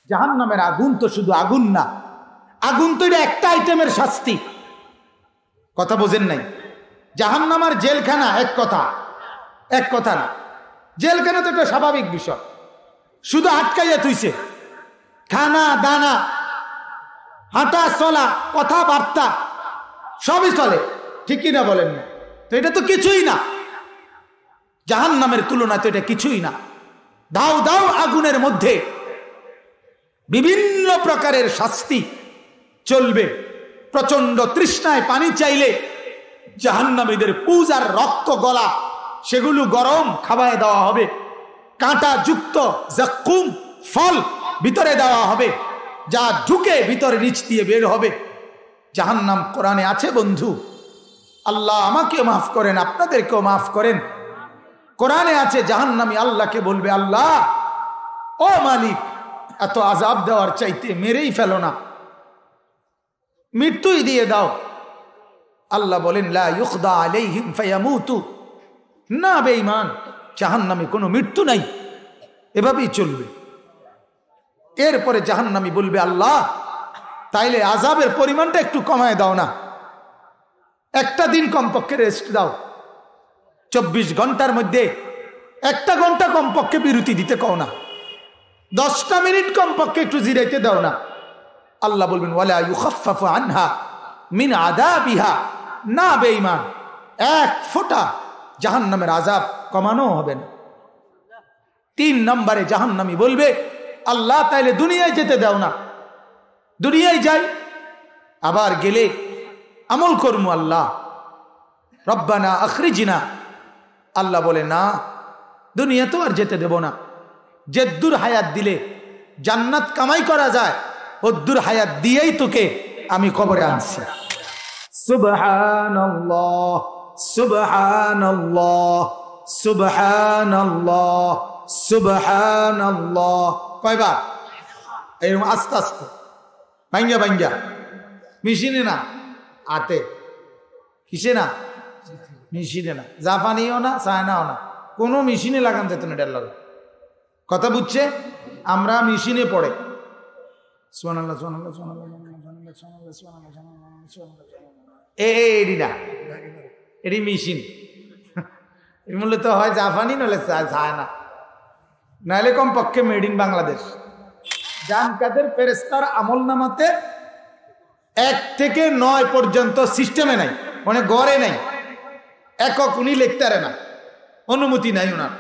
জাহান্নামের আগুন তো শুধু আগুন না, আগুন তো এটা একটা আইটেমের শাস্তি। কথা বোঝেন নাই? জাহান্নাম আর জেলখানা এক কথা না। জেলখানা তো একটা স্বাভাবিক বিষয়, শুধু আটকাইয়া তুইছে। খানা দানা, হাঁটা চলা, কথাবার্তা সবই চলে, ঠিকই না বলেন না? তো এটা তো কিছুই না, জাহান্নামের তুলনায় তো এটা কিছুই না। দাও দাও আগুনের মধ্যে বিভিন্ন প্রকারের শাস্তি চলবে। প্রচন্ড তৃষ্ণায় পানি চাইলে জাহান্নামীদের পুজ আর রক্ত গলা সেগুলো গরম খাওয়ায় দেওয়া হবে। কাঁটা যুক্ত জাক্কুম ফল ভিতরে দেওয়া হবে, যা ঢুকে ভিতরে নিচ দিয়ে বের হবে। জাহান্নাম কোরআনে আছে বন্ধু। আল্লাহ আমাকে মাফ করেন, আপনাদেরকেও মাফ করেন। কোরআনে আছে জাহান্নামী আল্লাহকে বলবে, আল্লাহ ও মালিক, এত আযাব দেওয়ার চাইতে মেরেই ফেলো না, মৃত্যুই দিয়ে দাও। আল্লাহ বলেন লা ইউখদা আলাইহিম ফায়ামুতু, না বেঈমান, জাহান্নামে কোনো মৃত্যু নাই, এভাবেই চলবে। এরপরে জাহান্নামী বলবে, আল্লাহ তাইলে আযাবের পরিমাণটা একটু কমায় দাও না, একটা দিন কমপক্ষে রেস্ট দাও, 24 ঘন্টার মধ্যে 1 ঘন্টা কমপক্ষে বিরতি দিতে কও না, 10টা মিনিট কমপক্ষে একটু জিরাইতে দাও না। আল্লাহ বলবেন ওয়ালা ইউখাফফাফু আনহা মিন আযাবিহা, না বেঈমান, 1 ফোঁটা জাহান্নামের আযাব কমানো হবে না। 3 নম্বরে জাহান্নামী বলবে, আল্লাহ তাইলে দুনিয়ায় যেতে দাও না, দুনিয়ায় যাই, আবার গেলে আমল করমু, আল্লাহ রব্বানা আখরিজনা। আল্লাহ বলে না, দুনিয়া তো আর যেতে দেব না, যেদ্দুর হায়াত দিলে জান্নাত কামাই করা যায় ওদ্দুর হায়াত দিয়েই তোকে আমি কবরে আনছি। সুবহানাল্লাহ সুবহানাল্লাহ সুবহানাল্লাহ সুবহানাল্লাহ। কয়বার? এরকম আস্তে আস্তে, ভাঙ্গা ভাঙ্গা, মেশিনে না, আতে। কিসে না? মেশিনে না, জাপানিও না, চায়নাও না, কোনো মেশিনে লাগান যেত না। ডেল কথা বুঝছে? আমরা মেশিনে পড়ে সুবহানাল্লাহ সুবহানাল্লাহ সুবহানাল্লাহ সুবহানাল্লাহ সুবহানাল্লাহ সুবহানাল্লাহ সুবহানাল্লাহ, এডি না, এডি মেশিন। এর মূল্য তো হয় জাপানি, নলে চায়না, নাহলে কমপক্ষে মেড ইন বাংলাদেশ। জান কাদের ফেরেশতার আমল নামাতে 1 থেকে 9 পর্যন্ত সিস্টেমে নাই, মানে গড়ে নাই, একক উনি লিখতে পারে না, অনুমতি নাই ওনার।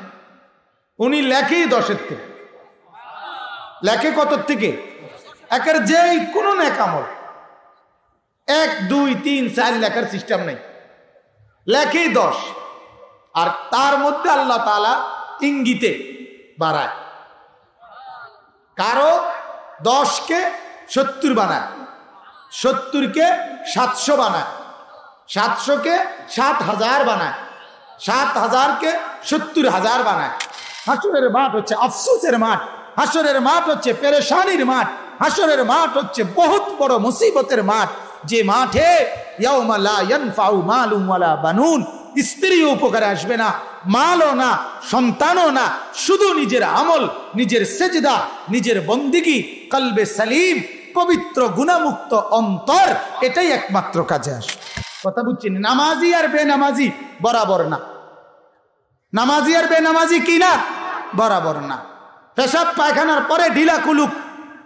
উনি লেখেই 10-এর থেকে, লেখে কত থেকে? একের যেই কোনো নেক আমল 1, 2, 3, 4 লেখার সিস্টেম নাই, লেখেই 10। আর তার মধ্যে আল্লাহ তাআলা ইঙ্গিতে বাড়ায়, কারো 10-কে 70 বানায়, 70-কে 700 বানায়, 700-কে 70,000 বানায়, 70,000-কে 70,000 বানায়। হাসরের মাঠ হচ্ছে আফসোসের মাঠ, হাসরের মাঠ হচ্ছে পেরেশানির মাঠ, হাসরের মাঠ হচ্ছে বহুত বড় মুসিবতের মাঠ, যে মাঠে ইয়াউমা লা ইয়ানফাউ মালুন ওয়ালা বানুন, স্ত্রীও উপকারে আসবে না, মালও না, সন্তানও না, শুধু নিজের আমল, নিজের সেজদা, নিজের বন্দিগি, কলবে সালিম, পবিত্র গুনাহমুক্ত অন্তর, এটাই একমাত্র কাজে আসে। কথা বুঝছেন? নামাজি আর বেনামাজি বরাবর না, নামাজি আর বেনামাজি কি না? বরাবর না। পেশাব পায়খানার পরে ঢিলা কুলুক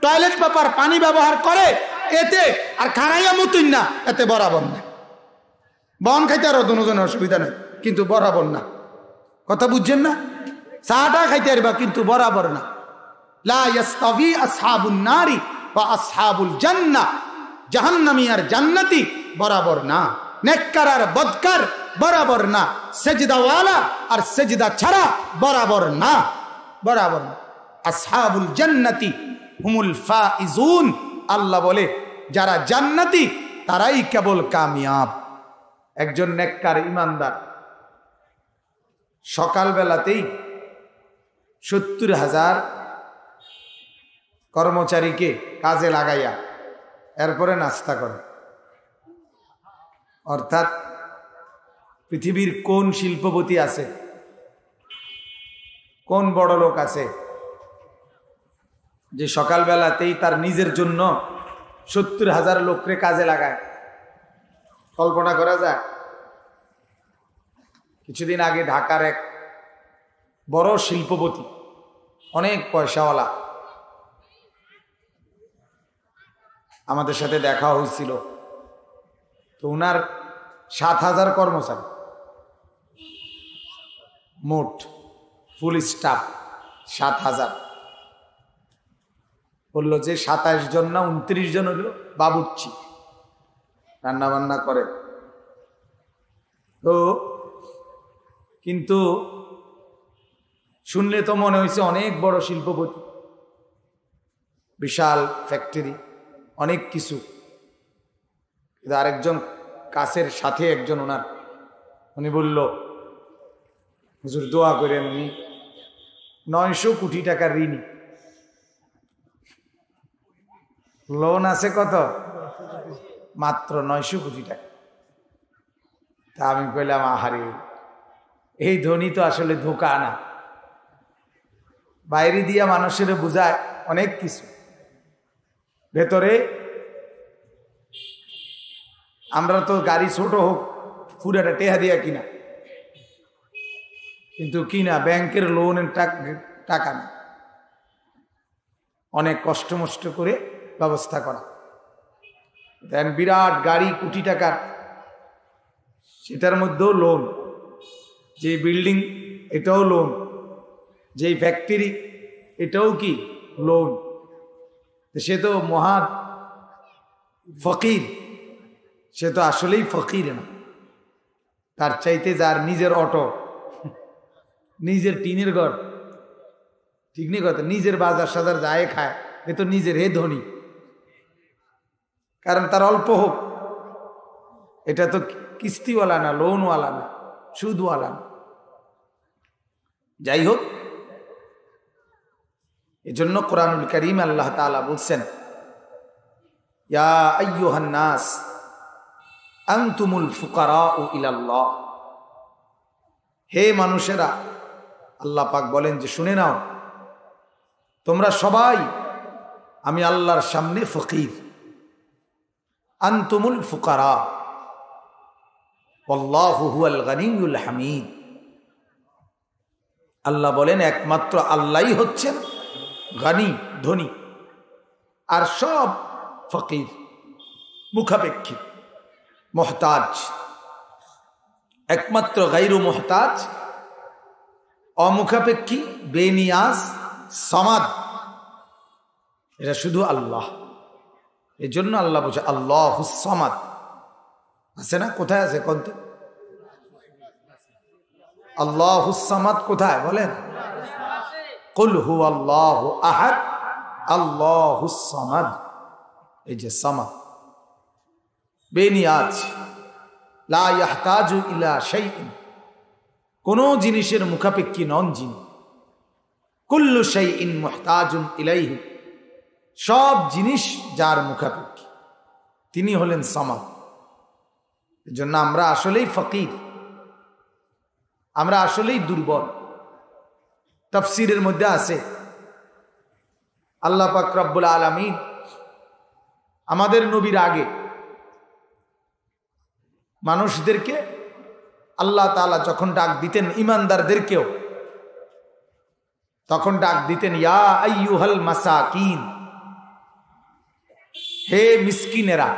টয়লেট পেপার পানি ব্যবহার করে এতে, আর খানাইয়া মতুন না, এতে বরাবর না। বন খাইতে আরো দুজনের অসুবিধা নেই, কিন্তু বরাবর না। কথা বুঝছেন না? চাটা খাইতে পারবা, কিন্তু বরাবর না। লা ইয়াস্তাবি আসহাবুন নারি ওয়া আসহাবুল জান্নাহ, জাহান্নামী আর জান্নাতি বরাবর না, নেককার আর বদকার বরাবর না, সেজদাওয়ালা আর সেজদা ছাড়া বরাবর না, বরাবর না। আসহাবুল জান্নাতি হুমুল ফাইজুন, আল্লাহ বলে যারা জান্নাতি তারাই কেবল কামিয়াব। একজন নেককার ইমানদার সকালবেলাতেই 70,000 কর্মচারীকে কাজে লাগাইয়া এরপরে নাস্তা করে। অর্থাৎ পৃথিবীর কোন শিল্পপতি আছে, কোন বড় লোক আছে যে সকালবেলাতেই তার নিজের জন্য 70,000 লোকরে কাজে লাগায়, কল্পনা করা যায়? কিছুদিন আগে ঢাকার এক বড় শিল্পপতি, অনেক পয়সাওয়ালা, আমাদের সাথে দেখা হয়েছিল। তো ওনার 7,000 কর্মচারী, মোট ফুল স্টাফ 7,000। বললো যে 27 জন না 29 জন হলো বাবুর্চি, রান্না বান্না করে। তো কিন্তু শুনলে তো মনে হয়েছে অনেক বড় শিল্পপতি, বিশাল ফ্যাক্টরি, অনেক কিছু। কিন্তু আরেকজন কাছের সাথে একজন ওনার, উনি বলল, হুজুর দোয়া করেন, উনি 900 কোটি টাকার ঋণী। লোন আছে কত? মাত্র 900 কোটি টাকা। তা আমি কইলাম, আহারে, এই ধনী তো আসলে ধোঁকা না, বাইরে দিয়া মানুষের বুঝায় অনেক কিছু, ভেতরে আমরা তো গাড়ি ছোট হোক পুরাটা টেহা দিয়া কিনা, কিন্তু কিনা ব্যাংকের লোনের টাকা না, অনেক কষ্ট মষ্ট করে ব্যবস্থা করা। দেন বিরাট গাড়ি কোটি টাকার, সেটার মধ্যেও লোন। যে বিল্ডিং এটাও লোন, যেই ফ্যাক্টরি এটাও কি লোন। সে তো মহা ফকির, সে তো আসলেই ফকির না। তার চাইতে যার নিজের অটো, নিজের টিনের ঘর, ঠিক নেই কথা, নিজের বাজার সাজার যায় খায়, এ তো নিজের হে ধনী। কারণ তার অল্প হোক, এটা তো কিস্তিওয়ালা না, লোনওয়ালা না, সুদওয়ালা না। যাই হোক, এজন্য কোরআনুল কারীম আল্লাহ তাআলা বলছেন, ইয়া আইয়ুহান নাস আনতুমুল ফুকারাউ ইলাল্লাহ। হে মানুষেরা, আল্লাহ পাক বলেন যে শুনে নাও, তোমরা সবাই আমি আল্লাহর সামনে ফকির। আনতুমুল ফুকারা ওয়াল্লাহু হুয়াল গনিয়ুল হামিদ। আল্লাহ বলেন একমাত্র আল্লাহই হচ্ছেন গনি, ধনী, আর সব ফকির, মুখাপেক্ষী, মুহতাজ। একমাত্র গায়রু মুহতাজ, অমুখাপেক্ষী, বেনিয়াজ, সামাদ, এটা শুধু আল্লাহ। এই জন্য আল্লাহ বলছে আল্লাহুস সামাদ। আছে না? কোথায় আছে কোন? আল্লাহুস সামাদ কোথায় বলেন? কুল হুয়াল্লাহু আহাদ আল্লাহুস সামাদ। এই যে সামাদ, বেনিয়াজ, লা ইয়াহতাজু ইলা শাইইন, কোন জিনিসের মুখাপেক্ষী নন যিনি। কুল্লু শাইইন মুহতাজুন ইলাইহি, সব জিনিস যার মুখাপেক্ষী, তিনি হলেন সামাদ। এজন্য আমরা আসলেই ফকির, আমরা আসলেই দুর্বল। তাফসীরের মধ্যে আছে আল্লাহ পাক রব্বুল আলামিন আমাদের নবীর আগে মানুষদেরকে আল্লাহ তাআলা যখন ডাক দিতেন, ইমানদারদেরকেও তখন ডাক দিতেন ইয়া আইয়ুহাল মাসাকিন, হে মিসকিনেরা।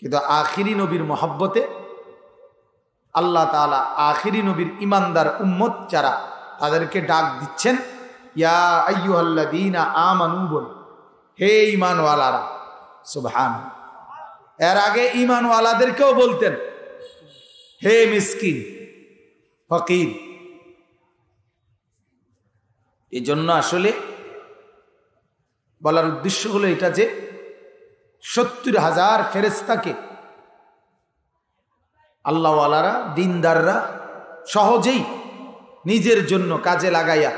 কিন্তু আখিরি নবীর মহব্বতে আল্লাহ তাআলা আখিরি নবীর ইমানদার উম্মত যারা, তাদেরকে ডাক দিচ্ছেন ইয়া আইয়ুহাল্লাযীনা আমানু বলে, হে ঈমানওয়ালারা। সুবহানাল্লাহ। এর আগে ঈমানওয়ালাদেরকেও বলতেন হে মিসকিন, ফকির। এই জন্য আসলে বলার উদ্দেশ্য হলো এটা যে 70,000 ফেরেশতাকে আল্লাহওয়ালারা, দিনদাররা সহজেই নিজের জন্য কাজে লাগাইয়া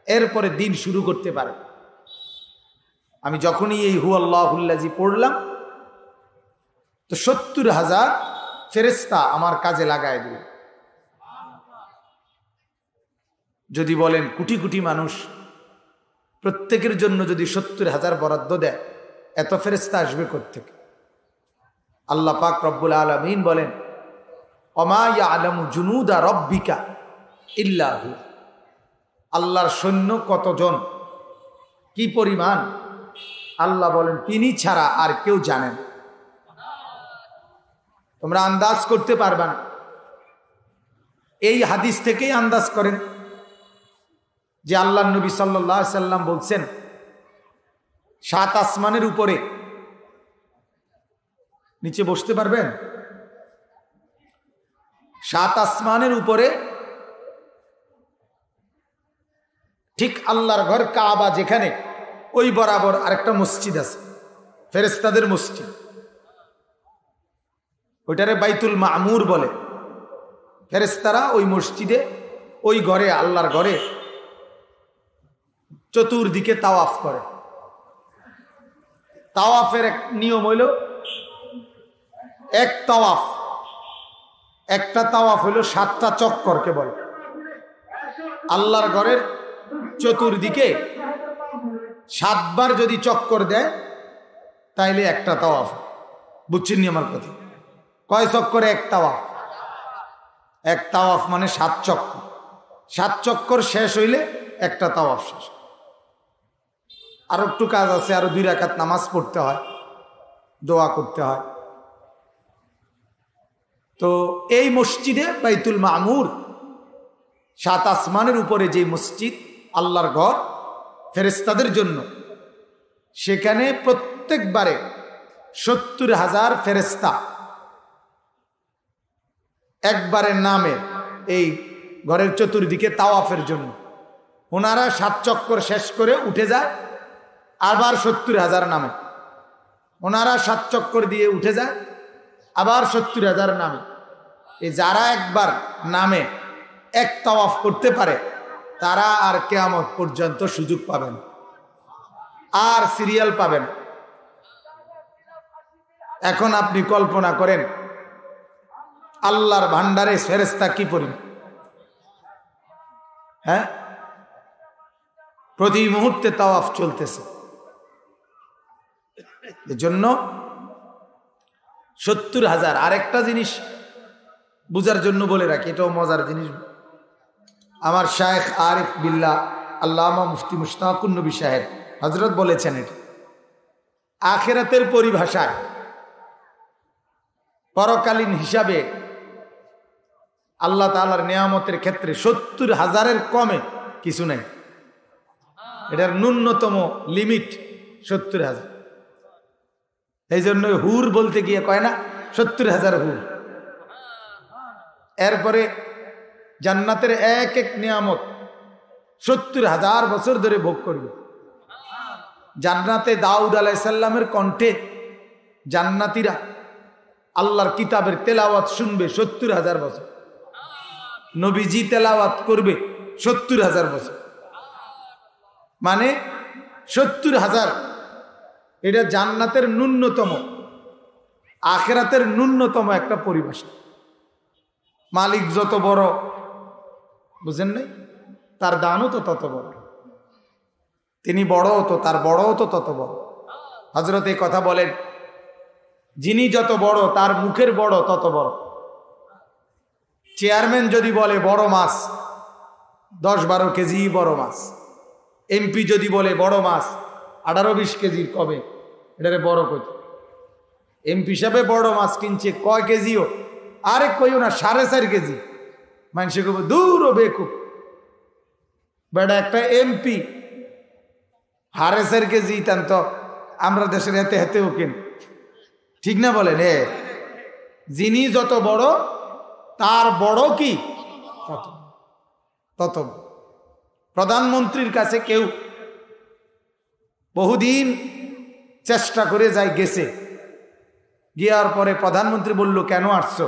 এরপরে দিন শুরু করতে পারে। আমি যখনই এই হুয়াল্লাহুল্লাযী পড়লাম, তো 70,000 ফেরেশতা আমার কাজে লাগায় দিল। যদি বলেন কোটি কোটি মানুষ প্রত্যেকের জন্য যদি 70,000 বরাদ্দ দেয়, এত ফেরেশতা আসবে কোত্থেকে? আল্লাহ পাক রব্বুল আলামিন বলেন, ওমা ইয়ালামু জুনুদা রব্বিকা ইল্লা হু। আল্লাহর সৈন্য কতজন, কি পরিমাণ, আল্লাহ বলেন তিনি ছাড়া আর কেউ জানেন। তোমরা আন্দাজ করতে পারবে না। এই হাদিস থেকেই আন্দাজ করেন যে আল্লাহ নবী সাল্লাল্লাহু আলাইহি সাল্লাম বলছেন 7 আসমানের উপরে, নিচে বসতে পারবেন? 7 আসমানের উপরে ঠিক আল্লাহর ঘর কাবা যেখানে, ওই বরাবর আরেকটা মসজিদ আছে, ফেরেশতাদের মসজিদ। ওইটারে বাইতুল মামুর বলে। ফেরেশতারা ওই মসজিদে, ওই ঘরে, আল্লাহর ঘরে চতুর্দিকে তাওয়াফ করে। তাওয়াফের এক নিয়ম হইল, একটা তাওয়াফ হইল 7টা চক্করকে বলে। আল্লাহর ঘরের চতুর্দিকে 7 বার যদি চক্কর দেয় তাইলে একটা তাওয়াফ। বুঝছেন নি আমার কথা? কয় চক্করে? এক তাওয়াফ। এক তাওয়াফ মানে 7 চক্কর। 7 চক্কর শেষ হইলে একটা তাওয়াফ শেষ। আরো একটু কাজ আছে, আরো 2 রাকাত নামাজ পড়তে হয়, দোয়া করতে হয়। তো এই মসজিদে বাইতুল মামুর, 7 আসমানের উপরে যে মসজিদ, আল্লাহর ঘর ফেরেশতাদের জন্য, সেখানে প্রত্যেকবারে 70,000 ফেরেশতা একবারে নামে এই ঘরের চতুর্দিকে তাওয়াফের জন্য। ওনারা 7 চক্কর শেষ করে উঠে যায়, আবার 70,000 নামে। ওনারা 7 চক্কর দিয়ে উঠে যায়, আবার 70,000 নামে। এই যারা একবার নামে এক তাওয়াফ করতে পারে, তারা আর কিয়ামত পর্যন্ত সুযোগ পাবেন, আর সিরিয়াল পাবেন। এখন আপনি কল্পনা করেন আল্লাহর ভান্ডারে ফেরেশতা কি পরিমাণ, হ্যাঁ? প্রতি মুহূর্তে তাওয়াফ চলতেছে। এজন্য 70,000। আরেকটা জিনিস বুঝার জন্য বলে রাখি, এটাও মজার জিনিস। আমার শায়েখ আরিফ বিল্লাহ আল্লামা মুফতি মুশতাকুন নবী সাহেব হযরত বলেছেন, এটা আখিরাতের পরিভাষায়, পরকালীন হিসাবে আল্লাহ তাআলার নিয়ামতের ক্ষেত্রে 70,000-এর কমে কিছু নেই। এটার ন্যূনতম লিমিট 70,000। এই জন্য হুর বলতে গিয়ে কয় না 70,000 হুর। এরপরে জান্নাতের এক এক নিয়ামত 70,000 বছর ধরে ভোগ করবে। জান্নাতে দাউদ আলাইহিস সালামের কণ্ঠে জান্নাতীরা আল্লাহর কিতাবের তেলাওয়াত শুনবে 70,000 বছর। নবীজি তেলাওয়াত করবে 70,000 বছর। মানে 70,000, এটা জান্নাতের ন্যূনতম, আখিরাতের ন্যূনতম একটা পরিভাষা। মালিক যত বড়, বুঝেন নাই, তার দানও তো তত বড়। তিনি বড় তো তার বড়ও তো তত বড়। হযরত এই কথা বলেন, যিনি যত বড় তার মুখের বড় তত বড়। চেয়ারম্যান যদি বলে বড় মাছ, 10-12 কেজি বড় মাছ। এমপি যদি বলে বড় মাছ 18-20 কেজির, কবে এটারে বড় কত? এমপি হিসাবে বড় মাছ কিনছে কয় কেজিও, আরে কইও না 4.5 কেজি। মানুষে কব দূর ও বেকুব, বেটা একটা এমপি 4.5 কেজি টান, তো আমরা দেশের হাতে হাতেও কিনি, ঠিক না বলেন? যিনি যত বড় তার বড় কি তত তত। প্রধানমন্ত্রীর কাছে কেউ বহুদিন চেষ্টা করে যায়, গেছে, গিয়ার পরে প্রধানমন্ত্রী বলল, কেন আসছো?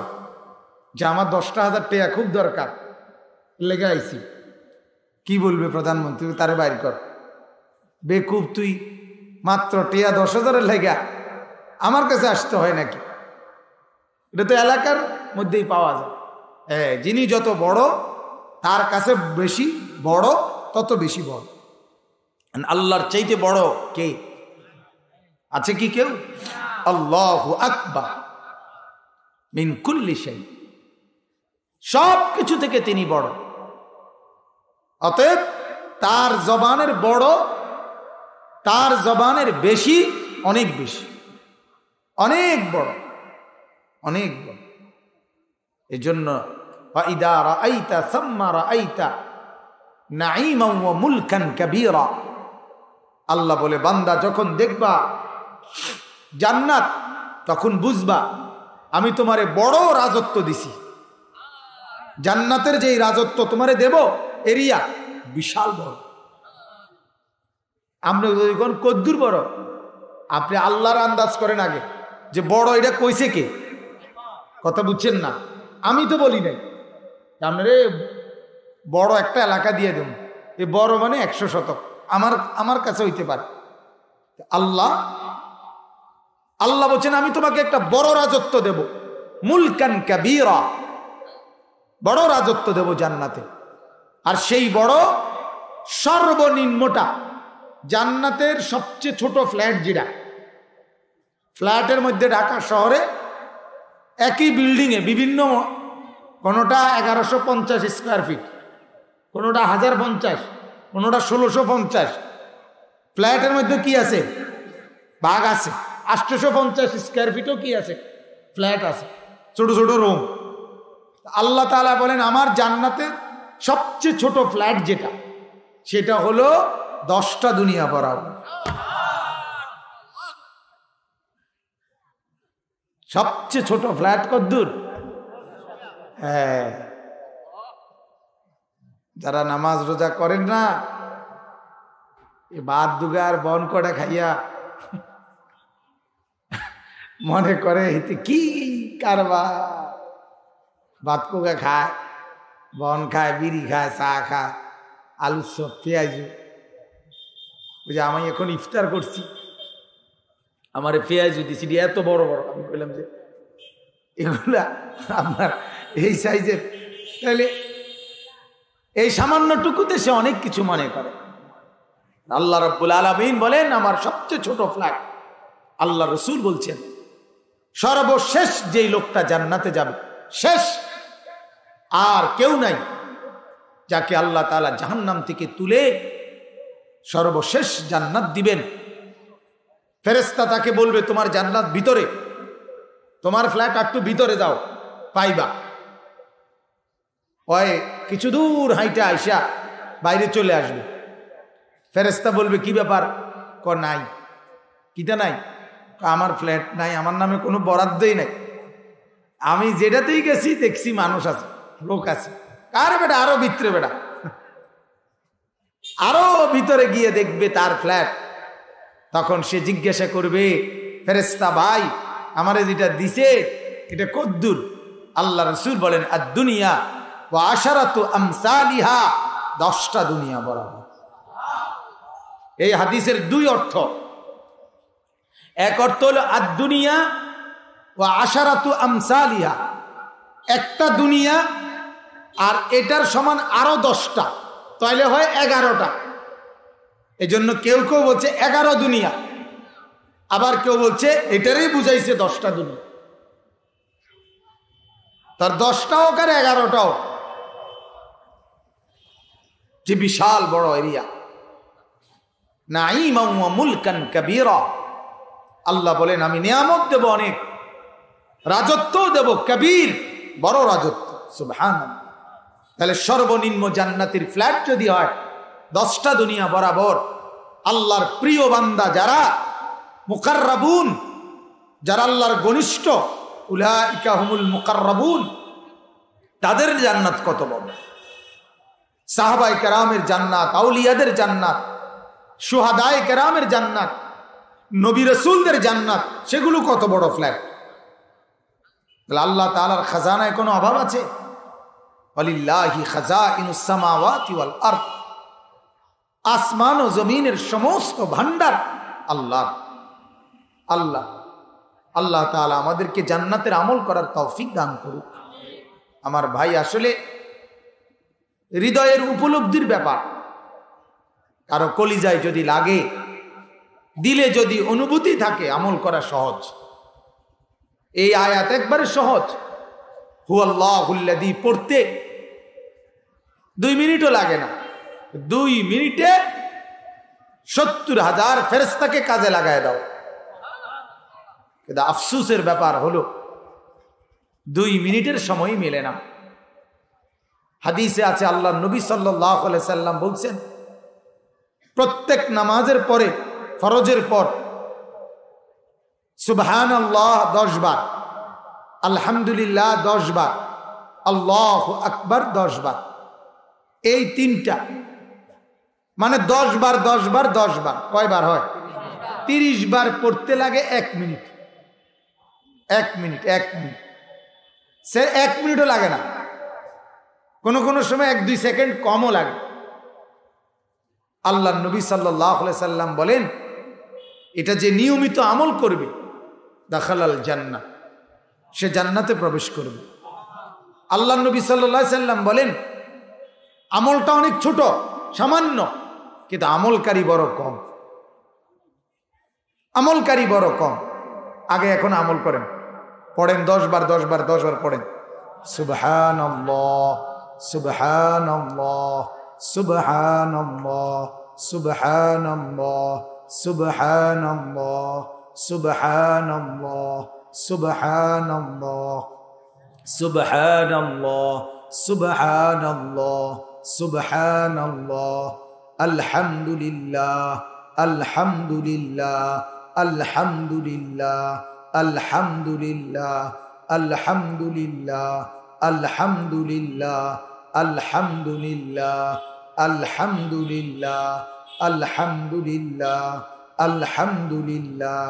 যে আমার 10,000 টাকা খুব দরকার, লেগে আইছি। কি বলবে প্রধানমন্ত্রী? তারে বাইর কর। বেকুব তুই, মাত্র টাকা 10,000-এর লেগা আমার কাছে আসতে হয় নাকি? এটা তো এলাকার মধ্যেই পাওয়া যায়। যিনি যত বড় তার কাছে বেশি বড়, তত বেশি বড়। আল্লাহর চাইতে বড় কে আছে কি কেউ? আল্লাহু আকবার মিন কুল্লি শাই, সব কিছু থেকে তিনি বড়। অতএব তার জবানের বড়, তার জবানের বেশি, অনেক বেশি, অনেক বড়, অনেক বড়। এই জন্য ফাইদা রাআইতা সাম্মা রাআইতা নাঈমান ওয়া মুলকান কাবীরা, আল্লাহ বলে বান্দা যখন দেখবা জান্নাত তখন বুঝবা আমি তোমারে বড় রাজত্ব দিছি। জান্নাতের যেই রাজত্ব তোমারে দেব এরিয়া বিশাল বড়। আমরা যখন কদ্দুর বড়, আপনি আল্লাহর আন্দাজ করেন আগে যে বড় এটা কইছে কে, কথা বুঝছেন না? আমি তো বলি নাই আপনারে বড় একটা এলাকা দিয়ে দেব, এ বড় মানে 100 শতক আমার কাছে হইতে পারে। আল্লাহ বলছেন আমি তোমাকে একটা বড় রাজত্ব দেব, মুলকান কাবীরা, বড় রাজত্ব দেব জান্নাতে। আর সেই বড় সর্বনিম্নটা, জান্নাতের সবচেয়ে ছোট ফ্ল্যাট যেটা, ফ্ল্যাটের মধ্যে ঢাকা শহরে একই বিল্ডিংয়ে বিভিন্ন, কোনোটা 1150 স্কোয়ার ফিট, কোনোটা 1050, কোনোটা 1650। ফ্ল্যাটের মধ্যে কি আছে? ভাগ আছে। 850 স্কোয়ার ফিটও কি আছে? ফ্ল্যাট আছে, ছোট ছোট রুম। আল্লাহ তাআলা বলেন আমার জান্নাতের সবচেয়ে ছোট ফ্ল্যাট যেটা, সেটা হলো 10টা দুনিয়া বরাবর। সবচেয়ে ছোট ফ্ল্যাট কদ্দুর? হ্যাঁ, যারা নামাজ রোজা করেন না, ভাত দুগার বন কটা খাইয়া মনে করে এতে কি কারবার, ভাত কোগা খায়, বন খায়, বিড়ি খায়, চা খায়, আলু চপ, পেঁয়াজ। বুঝে আমি এখন ইফতার করছি, আমার পেঁয়াজ দিছি এত বড় বড়। আমি বললাম যে এগুলা আপনার এই সাইজের, তাহলে এই সামান্যটুকুতে সে অনেক কিছু মনে করে। আল্লাহ রাব্বুল আলামিন বলেন আমার সবচেয়ে ছোট ফ্ল্যাট। আল্লাহ রসুল বলছেন সর্বশেষ যেই লোকটা জান্নাতে যাবে, শেষ আর কেউ নাই যাকে আল্লাহ তাআলা জাহান্নাম থেকে তুলে সর্বশেষ জান্নাত দিবেন। ফেরেশতা তাকে বলবে তোমার জান্নাত ভিতরে, তোমার ফ্ল্যাট একটু ভিতরে যাও, পাইবা। ওই কিছু দূর হাইটা আইসা বাইরে চলে আসবে। ফেরেশতা বলবে কি ব্যাপার? নাই। কিটা নাই? আমার ফ্ল্যাট নাই, আমার নামে কোনো বরাদ্দই নাই, আমি যেটাতেই গেছি দেখছি মানুষ আছে, লোক আছে। কার বেটা? আরো ভিতরে বেটা, আরো ভিতরে গিয়ে দেখবে তার ফ্ল্যাট। তখন সে জিজ্ঞাসা করবে ফেরেশতা ভাই আমারে যেটা দিছে এটা কদ্দুর? আল্লাহ রাসূল বলেন আদ-দুনিয়া ওয়া আশারাতু আমসালিহা, 10টা দুনিয়া বরাবর। এই হাদিসের দুই অর্থ। এক অর্থ হলো আদ-দুনিয়া ওয়া আশারাতু আমসালিহা, একটা দুনিয়া আর এটার সমান আরো 10টা, তাইলে হয় 11টা। এই জন্য কেউ কেউ বলছে 11 দুনিয়া, আবার কেউ বলছে এটারই বুঝাইছে 10টা দুনিয়া। তার 10টাও হোক আর 11টাও, যে বিশাল বড় এরিয়া। নাঈমান ওয়া মুলকান কাবীরা, আল্লাহ বলেন আমি নিয়ামত দেব অনেক, রাজত্ব দেব, কবির, বড় রাজত্ব। সুবহানাল্লাহ। তাহলে সর্বনিম্ন জান্নাতের ফ্ল্যাট যদি হয় 10টা দুনিয়া বরাবর, আল্লাহর প্রিয় বান্দা যারা মুকাররাবুন, যারা আল্লাহর ঘনিষ্ঠ, উলাইকা হুমুল মুকাররাবুন, তাদের জান্নাত কত বড়। সাহাবায়ে কেরামের জান্নাত, আউলিয়াদের জান্নাত, শুহাদায়ে কেরামের জান্নাত, নবী রাসূলদের জান্নাত, সেগুলো কত বড় ফ্ল্যাট। তাহলে আল্লাহ তাআলার খাজানায় কোনো অভাব আছে? ওয়ালিল্লাহি খাজাইনুস সামাওয়াতি ওয়াল আরদ, আসমান ও জমিনের সমস্ত ভান্ডার আল্লাহ। আল্লাহ আল্লাহ তাআলা আমাদেরকে জান্নাতের আমল করার তৌফিক দান করুক। আমার ভাই, আসলে হৃদয়ের উপলব্ধির ব্যাপার। কারো কলিজায় যদি লাগে, দিলে যদি অনুভূতি থাকে, আমল করা সহজ। এই আয়াত একবারে সহজ। হুয়াল্লাহুল্লাযী পড়তে 2 মিনিটও লাগে না। 2 মিনিটে 70,000 ফেরেশতাকে কাজে লাগায় দাও। কিন্তু আফসোসের ব্যাপার হলো 2 মিনিটের সময় মেলে না। হাদিসে আছে আল্লাহর নবী সাল্লাল্লাহু আলাইহি সাল্লাম বলছেন, প্রত্যেক নামাজের পরে, ফরজের পর সুবহানাল্লাহ 10 বার, আলহামদুলিল্লাহ 10 বার, আল্লাহু আকবার 10 বার। এই 3টা মানে 10 বার 10 বার 10 বার, কয়বার হয়? 30 বার পড়তে লাগে 1 মিনিট। 1 মিনিট, 1 মিনিট, সে 1 মিনিটও লাগে না, কোনো কোনো সময় 1-2 সেকেন্ড কমও লাগে। আল্লাহর নবী সাল্লাল্লাহু আলাইহি সাল্লাম বলেন, এটা যে নিয়মিত আমল করবে, দাখালাল জান্নাহ, সে জান্নাতে প্রবেশ করবে। আল্লাহর নবী সাল্লাল্লাহু আলাইহি সাল্লাম বলেন, আমলটা অনেক ছোট, সামান্য, কিন্তু আমলকারী বড় কম। আমলকারী বড় কম। আগে এখন আমল করেন, পড়েন 10 বার 10 বার 10 বার পড়েন সুবহানাল্লাহ সুবহানাল্লাহ সুবহানাল্লাহ সুবহানাল্লাহ সুবহানাল্লাহ সুবহানাল্লাহ সুবহানাল্লাহ সুবহানাল্লাহ সুবহানাল্লাহ সুবহানাল্লাহ আলহামদুলিল্লাহ আলহামদুলিল্লাহ আলহামদুলিল্লাহ আলহামদুলিল্লাহ আলহামদুলিল্লাহ আলহামদুলিল্লাহ আলহামদুলিল্লাহ আলহামদুলিল্লাহ আলহামদুলিল্লাহ আলহামদুলিল্লাহ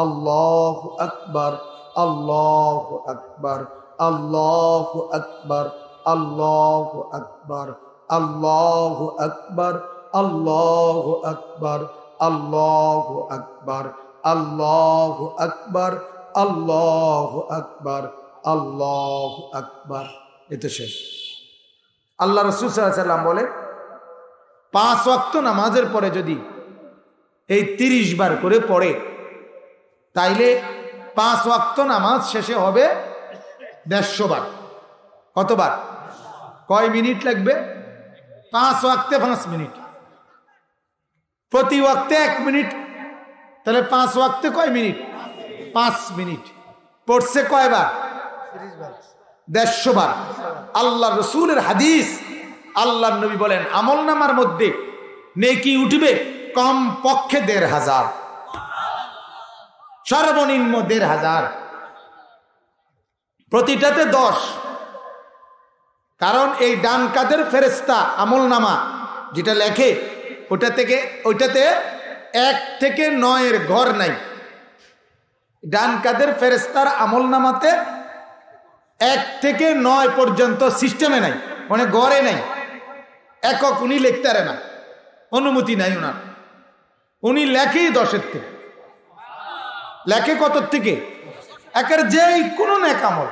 আল্লাহু আকবার আল্লাহু আকবার আল্লাহু আকবার আল্লাহু আকবার আল্লাহু আকবার আল্লাহু আকবার আল্লাহু আকবার আল্লাহু আকবার আল্লাহু আকবার আল্লাহু আকবার। এতে শেষ। আল্লাহ রাসূল সাল্লাল্লাহু আলাইহি ওয়াসাল্লাম বলে, 5 ওয়াক্ত নামাজের পরে যদি এই 30 বার করে পড়ে, তাইলে 5 ওয়াক্ত নামাজ শেষে হবে 150 বার। কতবার? কয় মিনিট লাগবে? 5 ওয়াক্তে 5 মিনিট, প্রতি ওয়াক্তে 1 মিনিট, তাহলে 5 ওয়াক্তে কয় মিনিট? 5 মিনিট। পড়ছে কয়বার? 150 বার। আল্লাহ রসুলের হাদিস, আল্লাহর নবী বলেন, আমল নামার মধ্যে নেকি উঠবে কম পক্ষে 1500, সর্বনিম্ন 1500, প্রতিটাতে 10। কারণ এই ডান কাদের ফেরেশতা আমল নামা যেটা লেখে, ওইটাতে 1 থেকে 9 ঘর নাই। ডান কাদের ফেরেশতার আমল নামাতে 1 থেকে 9 পর্যন্ত সিস্টেমে নাই, মানে গড়ে নাই, একক উনি লিখতে পারে না, অনুমতি নাই ওনার। উনি লেখেই 10-এর থেকে। লেখে কত থেকে? একের যেই কোনো নেক আমল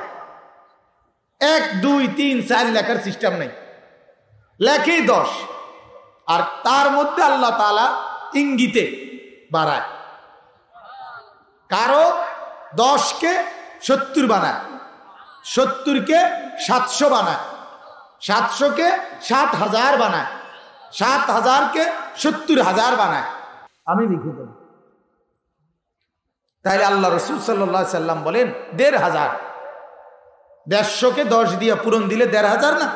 1, 2, 3, 4 লেখার সিস্টেম নেই, লেখেই 10। আর তার মধ্যে আল্লাহ তাআলা ইঙ্গিতে বাড়ায়। কারো 10-কে 70 বানায়, 70-কে 700 বানায়, 700-কে 70,000 বানায়, 70,000-কে 70,000 বানায়। আমি লিখে দেব। তাইলে আল্লাহ রাসূল সাল্লাল্লাহু আলাইহি সাল্লাম বলেন 1,500। 150-কে 10 দিয়ে পূরণ দিলে 1,500 না?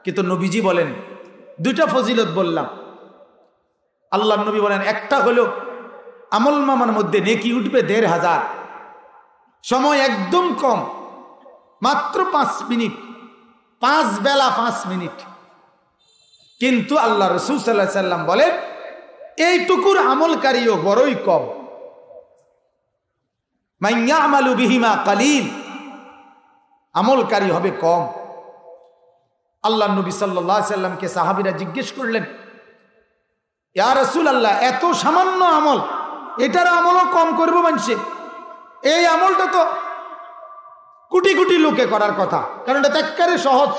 কিন্তু নবীজি বলেন, 2টা ফজিলত বললাম। আল্লাহর নবী বলেন, একটা হলো আমল নামার মধ্যে নেকি উঠবে 1,500, সময় একদম কম, মাত্র 5 মিনিট, 5 বেলা 5 মিনিট। কিন্তু আল্লাহ রাসূল সাল্লাল্লাহু আলাইহি সাল্লাম বলেন, এইটুকুর আমলকারীও বড়ই কম। মান ইয়ামালু বিহিমা কালিল, আমলকারী হবে কম। আল্লাহ নবী সাল্লাল্লাহু আলাইহি সাল্লামকে সাহাবীরা জিজ্ঞেস করলেন, ইয়া রাসূলুল্লাহ, এত সামান্য আমল, এটার আমলও কম করবো মানুষে? এই আমলটা তো কোটি কোটি লোকে করার কথা, কারণ এটা একেবারে সহজ,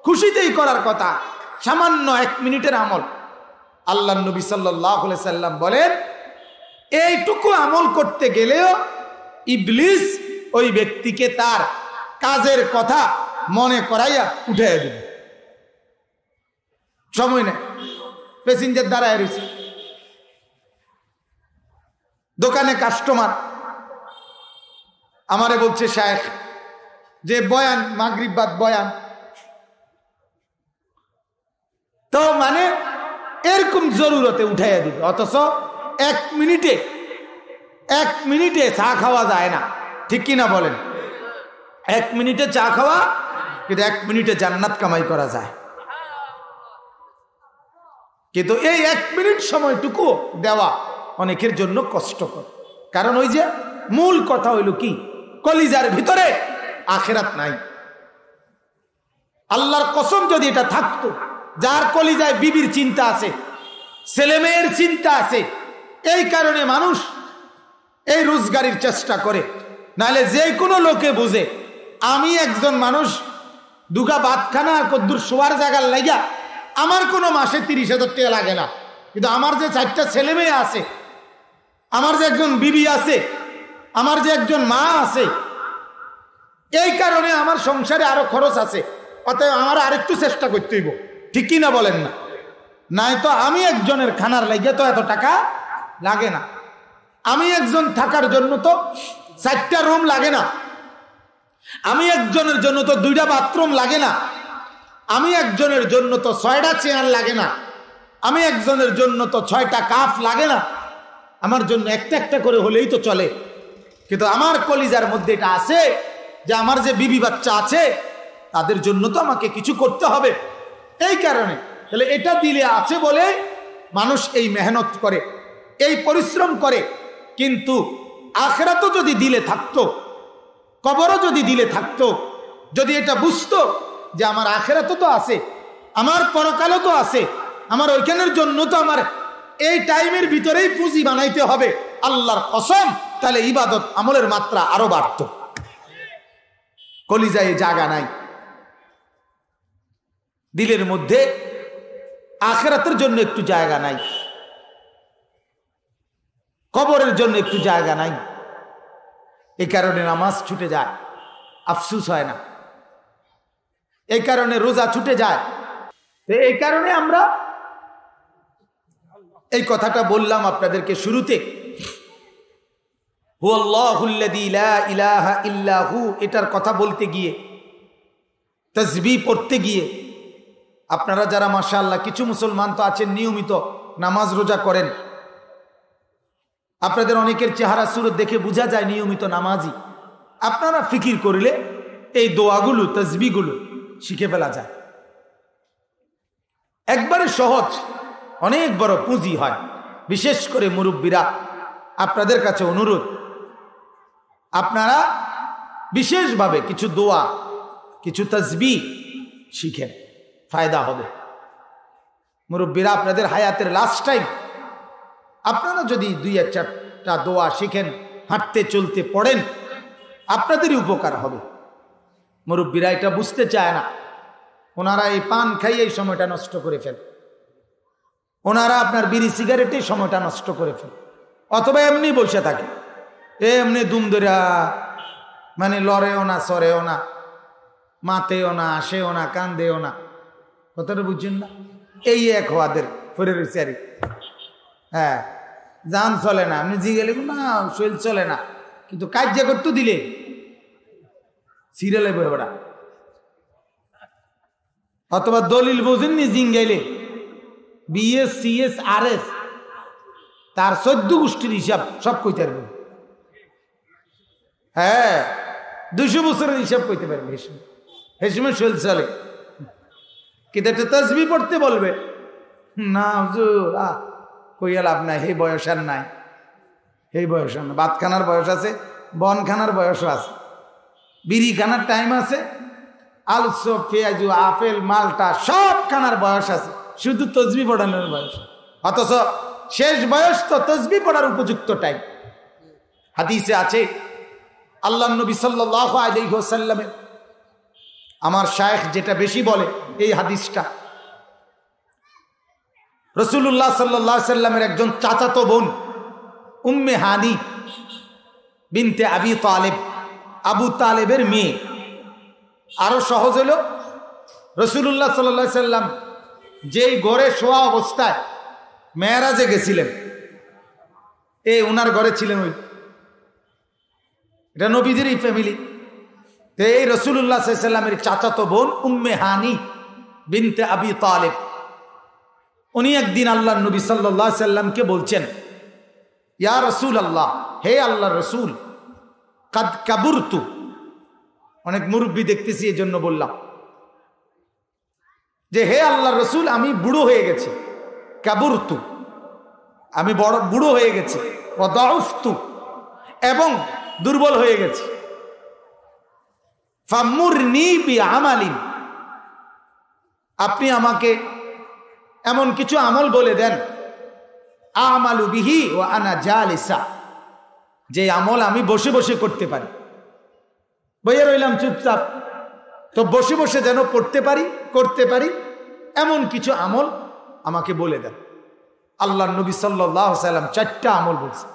খুশিতেই করার কথা, সামান্য 1 মিনিটের আমল। আল্লাহ নবী সাল্লাল্লাহু আলাইহি সাল্লাম বলেন, এইটুকু আমল করতে গেলেও ইবলিস ওই ব্যক্তিকে তার কাজের কথা মনে করাইয়া উঠাইয়া দিবে। সময় নেই, প্যাসেঞ্জার দাঁড়ায় রয়েছে, দোকানে কাস্টমার আমারে বলছে শায়েখ যে বয়ান মাগরিব বাদ বয়ান, তো মানে এরকম জরুরতে উঠাইয়া দিবে, অথচ 1 মিনিটে চা খাওয়া যায় না, ঠিক কিনা বলেন? 1 মিনিটে চা খাওয়া, কিন্তু 1 মিনিটে জান্নাত কামাই করা যায়। কিন্তু এই 1 মিনিট সময়টুকু দেওয়া অনেকের জন্য কষ্টকর, কারণ ওই যে মূল কথা হইল কি, কলিজার ভিতরে আখিরাত নাই। আল্লাহর কসম যদি এটা থাকতো, যার কলিজায় বিবির চিন্তা আছে, ছেলে মেয়ের চিন্তা আছে, এই কারণে মানুষ এই রোজগারির চেষ্টা করে, নাহলে যে কোনো লোকে বুঝে আমি একজন মানুষ দুগা ভাতখানা আর কদ্দুর শোয়ার জায়গার লাগা আমার কোনো মাসে 30,000 টাকা লাগে না, কিন্তু আমার যে 4টা ছেলে মেয়ে আছে, আমার যে একজন বিবি আছে, আমার যে একজন মা আছে, এই কারণে আমার সংসারে আরো খরচ আছে, অতএব আমার আরেকটু চেষ্টা করতে হইব, ঠিক কিনা বলেন না? নাই তো আমি একজনের খানার লাগে তো এত টাকা লাগে না, আমি একজন থাকার জন্য তো 4টা রুম লাগে না, আমি একজনের জন্য তো 2টা বাথরুম লাগে না, আমি একজনের জন্য তো 6টা চেয়ার লাগে না, আমি একজনের জন্য তো 6টা কাপ লাগে না, আমার জন্য একটা একটা করে হলেই তো চলে। কিন্তু আমার কলিজার মধ্যে এটা আছে যে আমার যে বিবি বাচ্চা আছে তাদের জন্য তো আমাকে কিছু করতে হবে, এই কারণে তাহলে এটা দিলে আছে বলে মানুষ এই মেহনত করে, এই পরিশ্রম করে। কিন্তু আখিরাতও যদি দিলে থাকতো, কবরও যদি দিলে থাকতো, যদি এটা বুঝতো যে আমার আখিরাতও তো আছে, আমার পরকালও তো আছে, আমার ওইখানের জন্য তো আমার এই টাইমের ভিতরেই পুঁজি বানাইতে হবে, আল্লাহর কসম, তাহলে ইবাদত আমলের মাত্রা আরো বাড়ত। কলিজায় জায়গা নাই, দিলের মধ্যে আখিরাতের জন্য একটু জায়গা নাই, কবরের জন্য একটু জায়গা নাই, এই কারণে নামাজ ছুটে যায়, আফসোস হয় না, এই কারণে রোজা ছুটে যায়। এই কারণে আমরা এই কথাটা বললাম আপনাদেরকে শুরুতে, হুয়াল্লাহুল্লাযী লা ইলাহা ইল্লা হু, এটার কথা বলতে গিয়ে, তাসবিহ পড়তে গিয়ে, আপনারা যারা মাশাআল্লাহ কিছু মুসলমান তো আছেন নিয়মিত নামাজ রোজা করেন, আপনাদের অনেকের চেহারা সুরত দেখে বোঝা যায় নিয়মিত নামাজি। আপনারা ফিকির করলে এই দোয়াগুলো, তাসবিহগুলো শিখে ফেলা যায়, একবারে সহজ, অনেক বড় পুঁজি হয়। বিশেষ করে মুরব্বীরা, আপনাদের কাছে অনুরোধ, আপনারা বিশেষভাবে কিছু দোয়া, কিছু তাসবিহ শিখেন, ফায়দা হবে। মুরব্বীরা, আপনাদের হায়াতের লাস্ট টাইম আপনারা যদি 2-4টা দোয়া শিখেন, হাঁটতে চলতে পড়েন, আপনাদেরই উপকার হবে। মুরব্বীরা এটা বুঝতে চায় না, ওনারা এই পান খাইয়ে এই সময়টা নষ্ট করে ফেলে, ওনারা আপনার বিড়ি সিগারেটে সময়টা নষ্ট করে ফেলে, অথবা এমনি বসে থাকে, এমনি দুম ধরা, মানে লড়েও না, সরেও না, মাতেও না, আসেও না, কান্দেও না, কথাটা বুঝছেন না? এই এক হওয়াদের ফেরে রয়েছে আর, হ্যাঁ, জান চলে না, আপনি জি গেলে না শরীর চলে না, কিন্তু কাজ করতে দিলে সিরিয়ালে বেড়া, অথবা দলিল বোঝেননি জিঙ্গাইলে বিএস সিএস আরএস তার 14 গোষ্ঠীর হিসাব সব কইতে পারবে, হ্যাঁ 200 বছরের হিসাব কইতে পারবে, হেসমে শরীর চলে। কিন্তু একটা তাসবিহ পড়তে বলবে না, হুজুর কইয়া লাভ নাই, এই বয়স আর নাই, এই বয়স আর না, ভাত খানার বয়স আছে, বন খানার বয়সও আছে, বিড়ি খানার টাইম আছে, আলু চপ, পেঁয়াজু, আপেল, মালটা সব খানার বয়স আছে, শুধু তাসবিহ পড়ানোর বয়স। অথচ শেষ বয়স তো তাসবিহ পড়ার উপযুক্ত টাইম। হাদিসে আছে, আল্লাহ নবী সাল্লাল্লাহু আলাইহি ওয়াসাল্লামের, আমার শায়েখ যেটা বেশি বলে এই হাদিসটা, রাসূলুল্লাহ সাল্লাল্লাহু আলাইহি সাল্লামের একজন চাচাতো বোন উম্মে হানি বিনতে আবি তালেব, আবু তালেবের মেয়ে। আরো সহজ হলো, রাসূলুল্লাহ সাল্লাল্লাহু আলাইহি সাল্লাম যেই ঘরে শোয়া অবস্থায় মেরাজে গেছিলেন, ওনার ঘরে ছিলেন ওই, এটা নবীদেরই ফ্যামিলি। তো এই রাসূলুল্লাহ সাল্লাল্লাহু আলাইহি সাল্লামের চাচাতো বোন উম্মে হানি বিনতে আবি তালেব, উনি একদিন আল্লাহর নবী সাল্লাল্লাহু আলাইহি সাল্লামকে বলছেন, ইয়া রাসূলুল্লাহ, হে আল্লাহর রাসূল, কাদ কাবুরতু, অনেক মুরব্বী দেখতেছি এই জন্য বললাম যে হে আল্লাহর রাসূল, আমি বুড়ো হয়ে গেছি। কাবুরতু, আমি বড় বুড়ো হয়ে গেছি। ওয়া দাউফতু, এবং দুর্বল হয়ে গেছি। ফামুরনি বিআমালিন, আপনি আমাকে এমন কিছু আমল বলে দেন, আমালু বিহি ওয়া আনা জালিসা, যে আমল আমি বসে বসে করতে পারি। বইয়ে রইলাম চুপচাপ, তো বসে বসে যেন করতে পারি এমন কিছু আমল আমাকে বলে দেন। আল্লাহর নবী সাল্লাল্লাহু আলাইহি সাল্লাম 4টা আমল বলছে।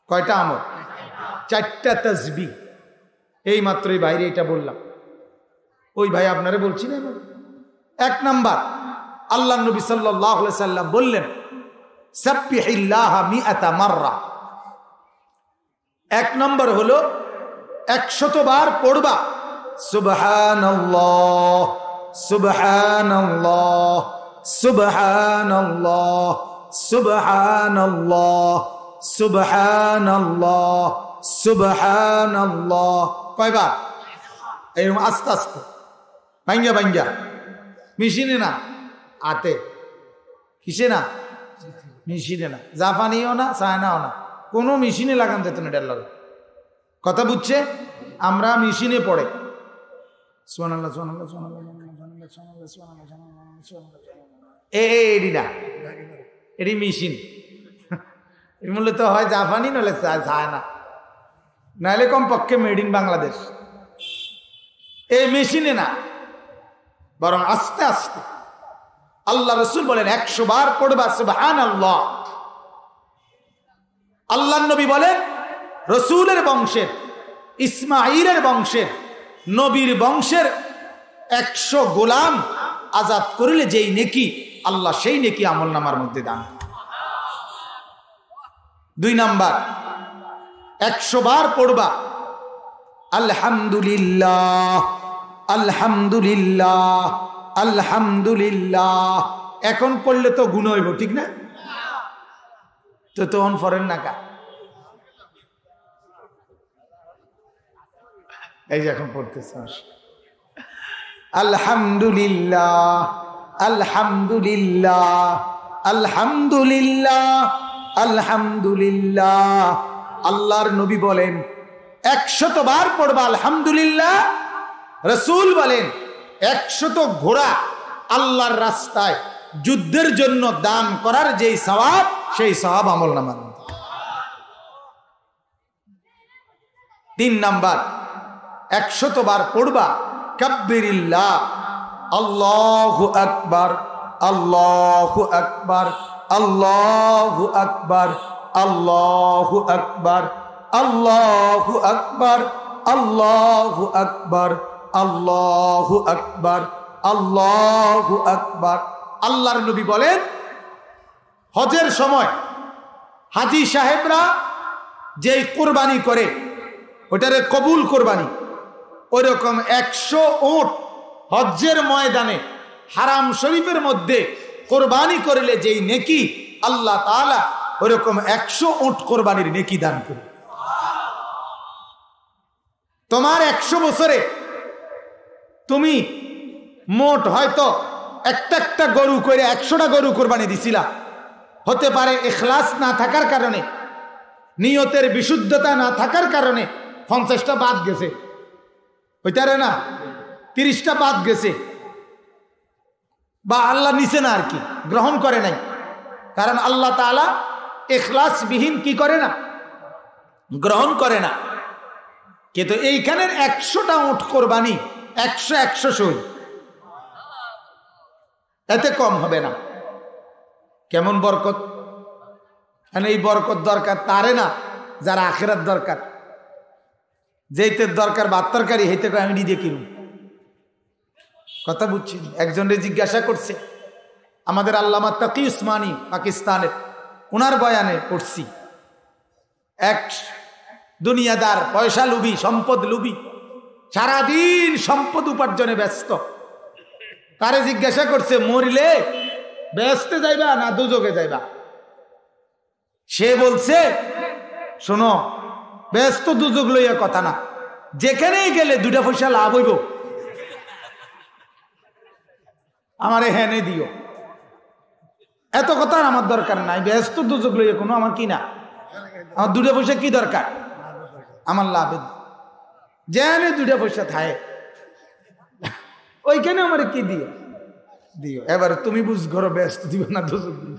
কয়টা আমল? 4টা তাসবিহ। এই মাত্রই বাইরে এটা বললাম, ওই ভাই আপনারে বলছি না। 1 নাম্বার, আল্লাহর নবী সাল্লাল্লাহু আলাইহি সাল্লাম বললেন, সাব্বিহিল্লাহ মিআতা মাররা। 1 নম্বর হলো 100 বার পড়বা সুবহানাল্লাহ সুবহানাল্লাহ সুবহানাল্লাহ সুবহানাল্লাহ সুবহানাল্লাহ সুবহানাল্লাহ। কয়বার? এরকম আস্তে আস্তে, ভাঙ্গা মেশিনে না, আতে। কিসে না? মেশিনে না, জাপানিও না, চায়নাও না, কোনো মেশিনে লাগান যেত না। এটার লাগে কথা বুঝছে? আমরা মেশিনে পড়ে সুবহানাল্লাহ সুবহানাল্লাহ সুবহানাল্লাহ সুবহানাল্লাহ সুবহানাল্লাহ সুবহানাল্লাহ, এডি না, এডি মেশিন। এর মূল্য তো হয় জাপানি, নলে চায়না, নাহলে কমপক্ষে মেড ইন বাংলাদেশ। এই মেশিনে না, বরং আস্তে আস্তে। আল্লাহ রাসূল বলেন 100 বার পড়বা সুবহানাল্লাহ। আল্লাহর নবী বলেন, রাসূলের বংশের, ইসমাঈলের বংশের, নবীর বংশের 100 গোলাম আজাদ করিলে যেই নেকি, আল্লাহ সেই নেকি আমলনামার মধ্যে দান। 2 নাম্বার, 100 বার পড়বা আলহামদুলিল্লাহ আলহামদুলিল্লাহ আলহামদুলিল্লাহ। এখন পড়লে তো গুণ হইব, ঠিক না? তো তখন ফরেন না কা, এই যে এখন পড়তেছে আলহামদুলিল্লাহ আলহামদুলিল্লাহ আলহামদুলিল্লাহ আলহামদুলিল্লাহ। আল্লাহর নবী বলেন 100 বার পড়বা আলহামদুলিল্লাহ। রাসূল বলেন 100 ঘোড়া আল্লাহর রাস্তায় যুদ্ধের জন্য দান করার যেই সওয়াব, সেই সওয়াব আমলনামার মধ্যে। 3 নাম্বার, 100 বার পড়বা কাব্বিরিল্লাহ, আল্লাহু আকবার আল্লাহু আকবার আল্লাহু আকবার আল্লাহু আকবার আল্লাহু আকবার আল্লাহু আকবার আল্লাহু আকবার আল্লাহু আকবার। আল্লাহর নবী বলেন, হজের সময় হাজী সাহেবরা যেই কোরবানি করে ওটারে কবুল কোরবানি, ওই রকম 100 উট হজ্জের ময়দানে হারাম শরীফের মধ্যে কোরবানি করলে যেই নেকি, আল্লাহ তাআলা ওইরকম 100 উট কোরবানির নেকি দান করে। তোমার 100 বছরে তুমি মোট হয়তো একটা গরু করে 100টা গরু কোরবানি দিছিলা, হতে পারে ইখলাস না থাকার কারণে, নিয়তের বিশুদ্ধতা না থাকার কারণে 50টা বাদ গেছে, হইতারে না 30টা বাদ গেছে, বা আল্লাহ নিছে না, আর কি গ্রহণ করে নাই। কারণ আল্লাহ তাআলা ইখলাস বিহীন কি করে না, গ্রহণ করে না। কিন্তু এইখানের 100টা উট কোরবানি 100 সই, এতে কম হবে না। কেমন বরকত। এই বরকত দরকার তারে না যারা আখেরাত দরকার, যেইতের দরকার ভাত তরকারি হইতে আমি নিজে কিনুন। কথা বুঝছেন? একজনের জিজ্ঞাসা করছে, আমাদের আল্লামা তাকি উসমানী পাকিস্তানের, ওনার বয়ানে পড়ছি, এক দুনিয়াদার পয়সা লুবি, সম্পদ লুবি, সারাদিন সম্পদ উপার্জনে ব্যস্ত। তারে জিজ্ঞাসা করছে, মরিলে ব্যস্তে যাইবা না দুজকে যাইবা? সে বলছে, শোনো, ব্যস্ত দুজক লইয়া কথা না, যেখানেই গেলে 2টা পয়সা লাভ হইব আমারে হেনে দিও। এত কথা আমার দরকার নাই, ব্যস্ত দুজক লইয়া কোনো আমার কি না, আমার 2টা পয়সা কি দরকার, আমার লাভ যেখানে 2টা পয়সা থাকে ওইখানে আমার কি দিও দিও। এবার তুমি বুঝ করো, ব্যস্ত দিব না দুজক দিব।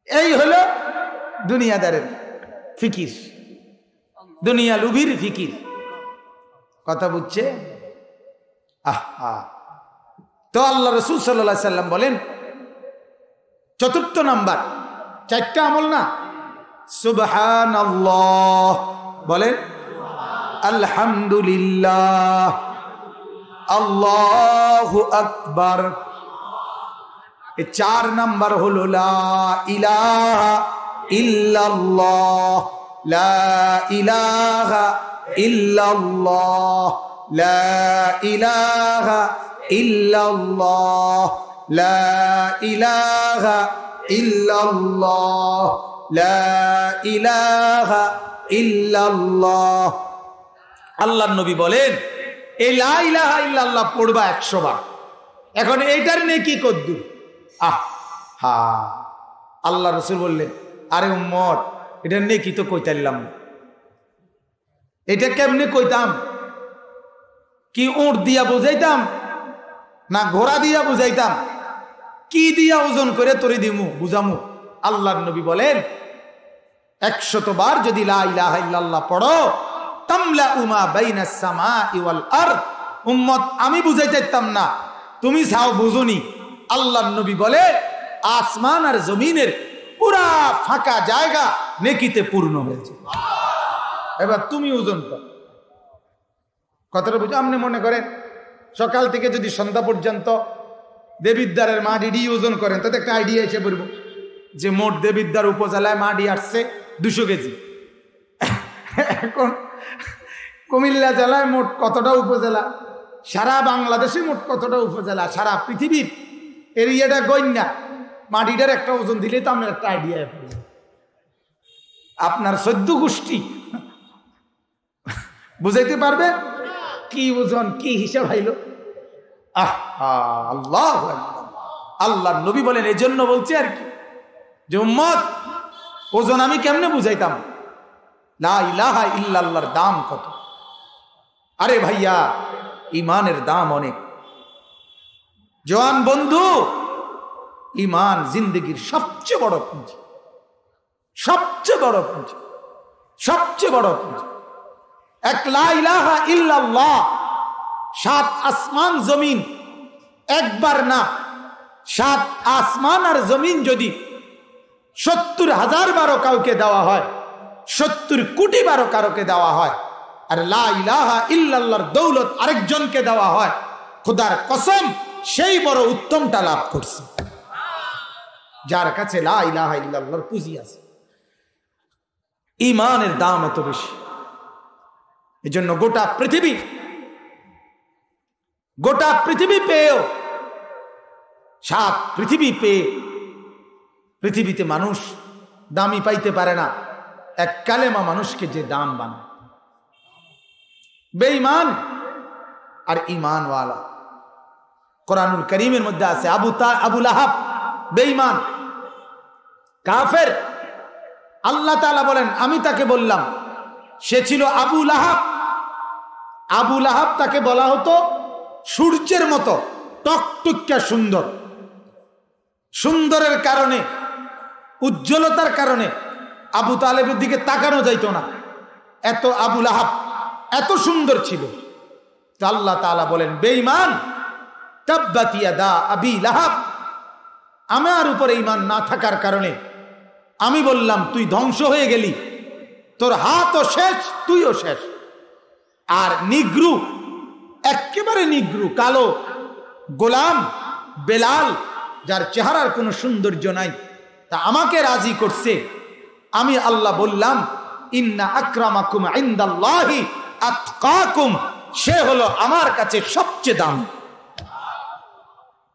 এই হলো দুনিয়াদারের ফিকির, দুনিয়া লুভির ফিকির। কথা বুঝছে? তো আল্লাহ রাসূল সাল্লাল্লাহু আলাইহি সাল্লাম বলেন, 4th নাম্বার, 4টা আমল না, সুবহানাল্লাহ বলেন, আলহামদুলিল্লাহ, আল্লাহু আকবার। 4 নাম্বার হলো লা ইলাহা ইল্লাল্লাহ, লা ইলাহা ইল্লাল্লাহ, লা ইলাহা ইল্লাল্লাহ, লা ইলাহা ইল্লাল্লাহ, লা ইলাহা ইল্লাল্লাহ। আল্লাহর নবী বলেন, এই লা ইলাহা ইল্লাল্লাহ পড়বা 100 বার। এখন এইটার নেকি কদ্দুর? আল্লাহ রাসূল বললেন, আরে উম্মত, এটার নেকি তো কইতাইলাম না। এটা কেমনে কইতাম? কি উট দিয়া বুঝাইতাম না ঘোড়া দিয়া বুঝাইতাম? কি দিয়া ওজন করে তোরে দিমু বুঝামু? আল্লাহর নবী বলেন, 100 বার যদি লা ইলাহা ইল্লাল্লাহ পড়ো, তামলা উমা বাইনাস সামাই ওয়াল আরদ। উম্মত, আমি বুঝাইতাম না, তুমি চাও বুঝুনি। আল্লাহর নবী বলে, আসমান আর জমিনের পুরা ফাঁকা জায়গা নেকিতে পূর্ণ হয়েছে। এবার তুমি ওজন কর। কথাটা বুঝো? আপনি মনে করেন সকাল থেকে যদি সন্ধ্যা পর্যন্ত দেবিদ্বারের মাটি ওজন করেন, তাতে একটা আইডিয়া এসে পড়ব যে মোট দেবিদ্বার উপজেলায় মাটি আসছে 200 কেজি। এখন কুমিল্লা জেলায় মোট কতটা উপজেলা, সারা বাংলাদেশে মোট কতটা উপজেলা, সারা পৃথিবীর এরিয়াটা গণ্যা, মাটিটার একটা ওজন দিলে তো আপনার একটা আইডিয়া। আপনার 14 গোষ্ঠী বুঝাইতে পারবে কি ওজন, কি হিসাব হইল? আল্লাহ আল্লাহ নবী বলেন, এই জন্য বলছি আর কি, যে উম্মত, ওজন আমি কেমনে বুঝাইতাম? লা ইলাহা ইল্লাল্লাহর দাম কত! আরে ভাইয়া, ইমানের দাম অনেক। জওয়ান বন্ধু, ইমান জিন্দগির সবচেয়ে বড় পুঁজি, সবচেয়ে বড় পুঁজি, সবচেয়ে বড় পুঁজি। এক লা ইলাহা ইল্লাল্লাহ 7 আসমান জমিন, একবার না 7 আসমান আর জমিন যদি 70,000 বারও কাউকে দেওয়া হয়, 70 কোটি বারও কারোকে দেওয়া হয়, আর লা ইলাহা ইল্লাল্লাহর দৌলত আরেকজনকে দেওয়া হয়, খোদার কসম সেই বড় উত্তমটা লাভ করছে যার কাছে লা ইলাহা ইল্লাল্লাহর পুঁজি আছে। ইমানের দাম এত বেশি। এজন্য গোটা পৃথিবী পেয়েও, 7 পৃথিবী পেয়ে পৃথিবীতে মানুষ দামি পাইতে পারে না এক কালেমা মানুষকে যে দাম বানায়। বেঈমান আর ঈমানওয়ালা। কোরআনুল কারীমের মধ্যে আছে আবু লাহাব বেঈমান, কাফের। আল্লাহ তাআলা বলেন, আমি তাকে বললাম, সে ছিল আবু লাহাব। আবু লাহাব তাকে বলা হতো সূর্যের মতো টকটকা সুন্দর। সুন্দরের কারণে, উজ্জ্বলতার কারণে আবু তালেবের দিকে তাকানো যাইত না, এত আবু লাহাব এত সুন্দর ছিল। তো আল্লাহ তাআলা বলেন, বেঈমান, তাব্বাত ইয়াদা আবি লাহাব, আমার উপরে ঈমান না থাকার কারণে আমি বললাম তুই ধ্বংস হয়ে গেলি, তোর হাতও শেষ, তুইও শেষ। আর নিগ্রু, একেবারে নিগ্রু কালো গোলাম বেলাল, যার চেহারার কোনো সৌন্দর্য নাই, তা আমাকে রাজি করছে। আমি আল্লাহ বললাম ইন্না আকরামাকুম ইনদাল্লাহি আতকাকুম, সে হলো আমার কাছে সবচেয়ে দামি।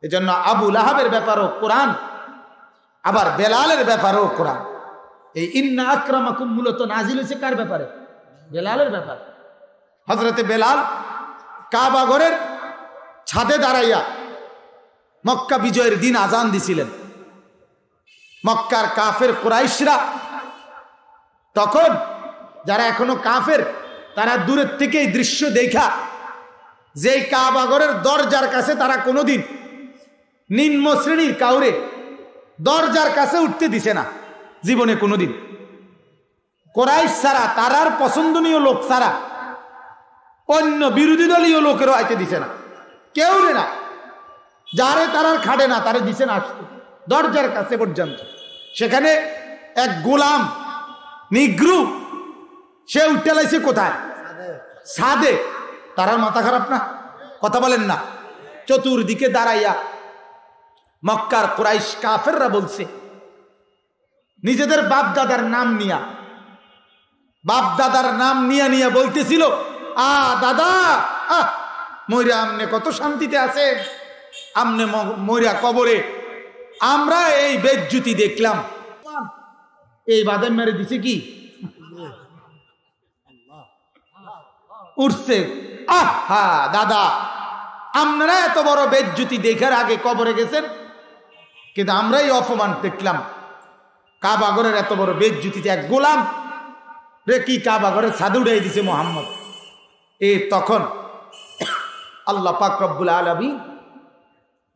এজন্য আবু লাহাবের ব্যাপারও কোরআন, আবার বেলালের ব্যাপারও কোরআন। এই ইন্না আকরামাকুম মূলত নাজিল হয়েছে কার ব্যাপারে? বেলালের ব্যাপারে। হযরতে বেলাল কাবা ঘরের ছাদে দাঁড়াইয়া মক্কা বিজয়ের দিন আজান দিছিলেন। মক্কার কাফের কুরাইশরা তখন, যারা এখনো কাফের, তারা দূরের থেকে এই দৃশ্য দেখা, যেই কাবা ঘরের দরজার কাছে তারা কোনোদিন নিম্ন শ্রেণীর কাউরে দরজার কাছে উঠতে দিছে না জীবনে কোনোদিন। কুরাইশ ছাড়া, তারার পছন্দনীয় লোক ছাড়া অন্য বিরোধী দলীয় লোকেরও আইতে দিছে না, কেউ না। যারে তারার খাটে না তারে দিছে না আসতে দরজার কাছে পর্যন্ত। সেখানে এক গোলাম নিগ্রু, সে উঠতে লাইছে কোথায়? ছাদে। তারার মাথা খারাপ না? কথা বলেন না। চতুর্দিকে দাঁড়াইয়া মক্কার কুরাইশ কাফেররা বলছে, নিজেদের বাপ দাদার নাম নিয়া, বাপ দাদার নাম নিয়া নিয়া বলতেছিল, দাদা মইরা আমনে কত শান্তিতে আছে, আমনে মইরা কবরে আমরা এই বেজ্জুতি দেখলাম। এই বাদাম মেরে দিছে কি উঠছে, দাদা আপনারা এত বড় বেজ্জুতি দেখার আগে কবরে গেছেন, কিন্তু আমরাই অপমান দেখলাম। কাবা ঘরের এত বড় বেজ্জুতিতে এক গোলাম রে কি কাবা ঘরের ছাদে উড়াই দিছে মোহাম্মদ। তখন আল্লাহ পাক রব্বুল আলামিন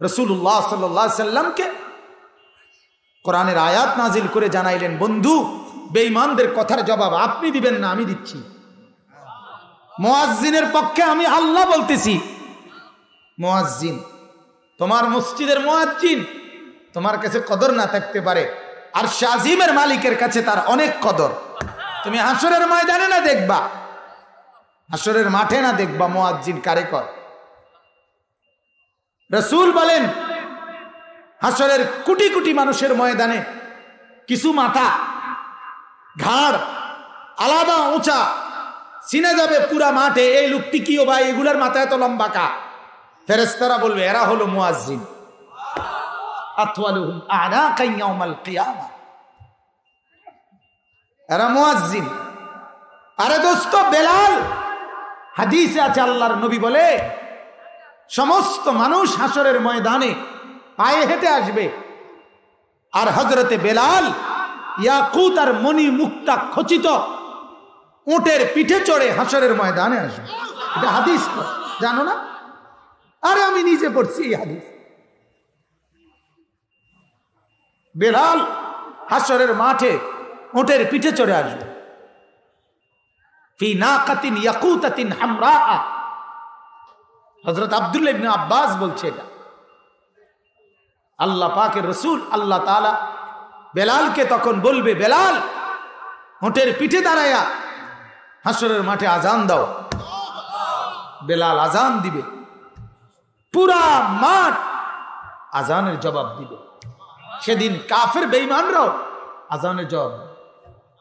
রাসূলুল্লাহ সাল্লাল্লাহু আলাইহি সাল্লামকে কোরআনের আয়াত নাজিল করে জানাইলেন, বন্ধু বেঈমানদের কথার জবাব আপনি দিবেন না, আমি দিচ্ছি। মুয়াজ্জিনের পক্ষে আমি আল্লাহ বলতেছি। মুয়াজ্জিন, তোমার মসজিদের মুয়াজ্জিন তোমার কাছে কদর না থাকতে পারে, আর শাজিমের মালিকের কাছে তার অনেক কদর। তুমি হাসরের ময়দানে না দেখবা, হাসরের মাঠে না দেখবা মুয়াজ্জিন কারে কয়। রাসূল বলেন, হাসরের কোটি কোটি মানুষের ময়দানে কিছু মাথা, ঘাড় আলাদা উঁচা, চিনে যাবে পুরা মাঠে এই লোকটি কি, ও ভাই এগুলার মাথা এত লম্বা কা? ফেরেশতারা বলবে এরা হলো মুয়াজ্জিন। আতওয়ালুহুম আনাকান ইয়াউমাল কিয়ামা, এরা মুয়াজ্জিন। আরে দোস্ত, বেলাল, হাদিসে আছে আল্লাহর নবী বলে সমস্ত মানুষ হাসরের ময়দানে পায়ে হেঁটে আসবে, আর হযরতে বেলাল ইয়াকুত আর মণি মুক্তা খচিত উটের পিঠে চড়ে হাসরের ময়দানে আসবে। এটা হাদিস, জানো না? আরে আমি নিজে পড়ছি এই হাদিস। বেলাল হাসরের মাঠে উটের পিঠে চড়ে আসবে, ফি নাকাতিন ইয়াকুতাতিন হামরা। হযরত আব্দুল্লাহ ইবনে আব্বাস বলছে, এটা আল্লাহ পাকের রাসূল আল্লাহ তাআলা বেলালকে তখন বলবে, বেলাল উটের পিঠে দাঁড়ায়া হাসরের মাঠে আজান দাও। বেলাল আজান দিবে, পুরা মাঠ আজানের জবাব দিবে। সেদিন কাফের বেঈমানরাও আজানের জবাব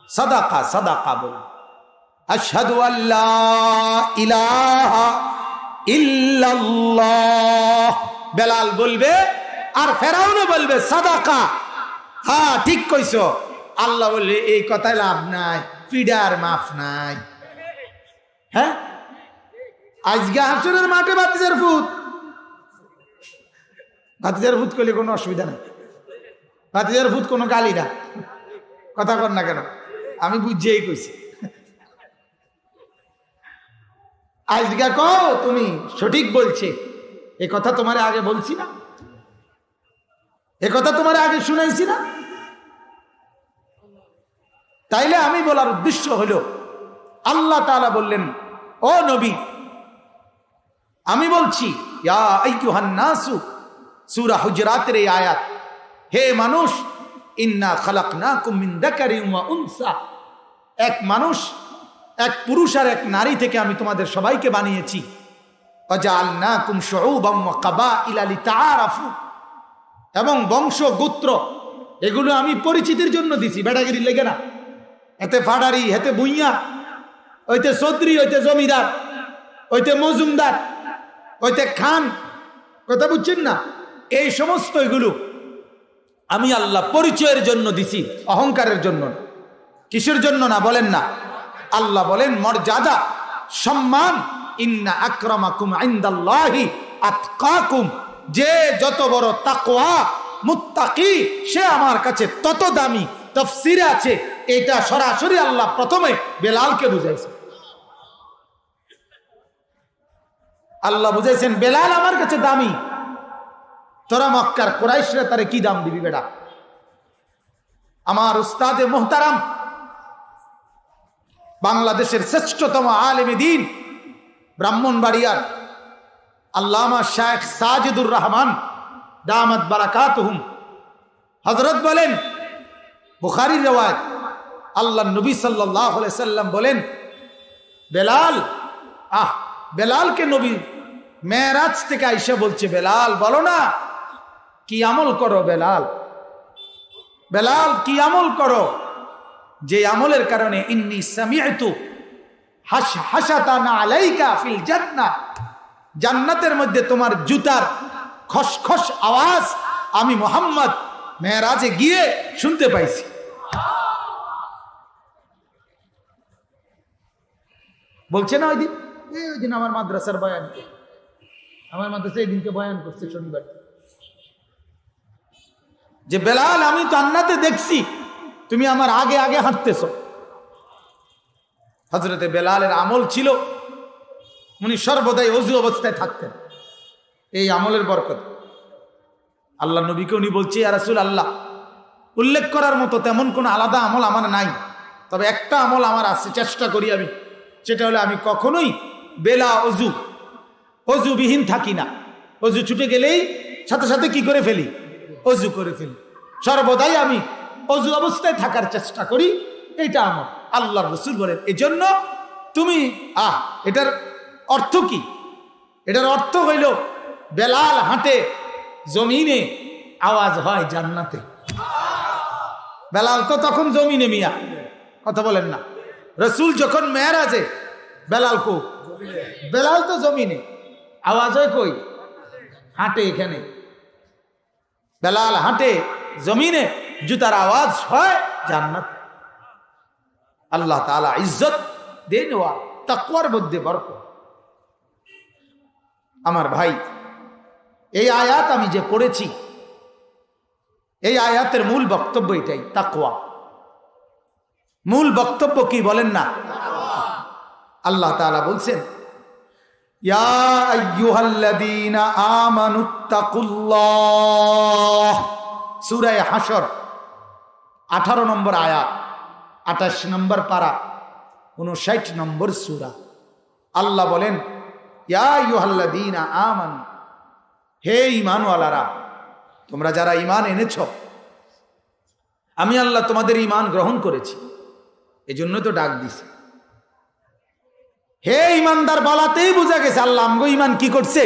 সাদাকা সাদাকা বলে, আশহাদু আল্লা ইলাহা ইল্লাল্লাহ। বেলাল বলবে, আর ফেরাউনও বলবে সাদাকা, হ্যাঁ ঠিক কইছো। আল্লাহ বললে এই কথায় লাভ নাই, পিডার মাফ নাই। হ্যাঁ, আজকে হাসরের মাঠে ভাতিজার ভূত, ভাতিজার ভূত করলে কোনো অসুবিধা নেই, ভাতিজার ভূত কোনো গালি না। কথা কর না কেন, আমি বুঝিয়েই কইছি। আজকে কও তুমি সঠিক বলছে, এ কথা তোমার আগে বলছি না, এ কথা তোমার আগে শুনাইছি না। তাইলে আমি বলার উদ্দেশ্য হলো, আল্লাহ তাআলা বললেন, ও নবী আমি বলছি, ইয়া আইয়ুহান নাসু, সূরা হুজরাতের এই আয়াত, হে মানুষ, ইন্না খালাকনাকুম মিন যাকারিন ওয়া উনসা, এক মানুষ, এক পুরুষ আর এক নারী থেকে আমি তোমাদের সবাইকে বানিয়েছি। ওয়াজআলনাকুম শুউবাম ওয়া কাবাইলা লিতাআরাফু, এবং বংশ গোত্র এগুলো আমি পরিচিতির জন্য দিছি, বেটাগিরি লেগে না। এতে ফাডারি, হেতে বুইয়া, ওইতে চৌধুরী, ওইতে জমিদার, ওইতে মজুমদার, ওইতে খান, কথা বুঝছেন না? এই সমস্ত এগুলো আমি আল্লাহ পরিচয়ের জন্য দিছি, অহংকারের জন্য। কিসের জন্য না বলেন না? আল্লাহ বলেন মর্যাদা, সম্মান। ইন্না আকরামাকুম ইনদাল্লাহি আতকাকুম, যে যত বড় তাকওয়া মুত্তাকি সে আমার কাছে তত দামি। তাফসীরে আছে এটা সরাসরি আল্লাহ প্রথমে বেলালকে বুঝাইছে। আল্লাহ বুঝাইছেন বেলাল আমার কাছে দামি, তোরা মক্কার কুরাইশরা তারে কি দাম দিবি বেটা? আমার উস্তাদে মুহতারাম, বাংলাদেশের শ্রেষ্ঠতম আলেমে দ্বীন, ব্রাহ্মণবাড়িয়ার আল্লামা শায়েখ সাজিদুর রহমান দামাত বারাকাতুহুম, হযরত বলেন, বুখারীর riwayat, আল্লাহর নবী সাল্লাল্লাহু আলাইহি সাল্লাম বলেন, বেলাল, বেলালকে নবী মেরাজ থেকে আইসা বলছে, বেলাল বলো না কি আমল করো? বেলাল, বেলাল কি আমল করো যে আমলের কারণে ইন্নী সামি'তু হাসাতানা আলাইকা ফিল জান্নাহ, জান্নাতের মধ্যে তোমার জুতার খসখস আওয়াজ আমি মুহাম্মদ মেরাজে গিয়ে শুনতে পাইছি। বলছে না ওই দিন আমার মাদ্রাসার বয়ান, আমার মাদ্রাসা এই দিনকে বয়ান করছে শনিবার, যে বেলাল আমি জান্নাতে দেখছি, তুমি আমার আগে আগে হাঁটতেছ। হযরতে বেলালের আমল ছিল উনি সর্বদাই ওযু অবস্থায় থাকতেন, এই আমলের বরকত। আল্লাহ নবীকে উনি বলছে, ইয়া রাসূলুল্লাহ, উল্লেখ করার মতো তেমন কোনো আলাদা আমল আমার নাই, তবে একটা আমল আমার আছে, চেষ্টা করি আমি, সেটা হলো আমি কখনোই বেলা অজুবিহীন থাকি না। অজু ছুটে গেলেই সাথে সাথে কি করে ফেলি? অজু করে ফেলি। সর্বদাই আমি অজু অবস্থায় থাকার চেষ্টা করি, এইটা আমল। আল্লাহর রাসূল বলেন, এজন্য তুমি এটার অর্থ কি? এটার অর্থ হইল বেলাল হাঁটে জমিনে, আওয়াজ হয় জান্নাতে। বেলাল তো তখন জমিনে, মিয়া কথা বলেন না। রাসূল যখন মেরাজে, বেলাল কো? বেলাল তো জমিনে, আওয়াজ হয় কই? হাঁটে এখানে। বেলাল হাঁটে জমিনে, জুতার আওয়াজ হয় জান্নাত। আল্লাহ তাআলা ইজ্জত দেন, তাকওয়ার মধ্যে বরকত। আমার ভাই, এই আয়াত আমি যে পড়েছি, এই আয়াতের মূল বক্তব্য এটাই, তাকওয়া। মূল বক্তব্য কি বলেন না? আল্লাহ তাআলা বলছেন, ইয়া আইয়ুহাল্লাযীনা আমানুত্তাকুল্লাহ, সূরা হাশর 18 নম্বর আয়াত, 28 নম্বর পারা, 59 নম্বর সূরা। আল্লাহ বলেন, ইয়া আইয়ুহাল্লাযীনা আমানু, হে ঈমানওয়ালারা, তোমরা যারা ঈমান এনেছ, আমি আল্লাহ তোমাদের ঈমান গ্রহণ করেছি, এজন্য তো ডাক দিছি। হে ঈমানদার বলাতেই বোঝা গেছে আল্লাহ আমগো ঈমান কি করছে?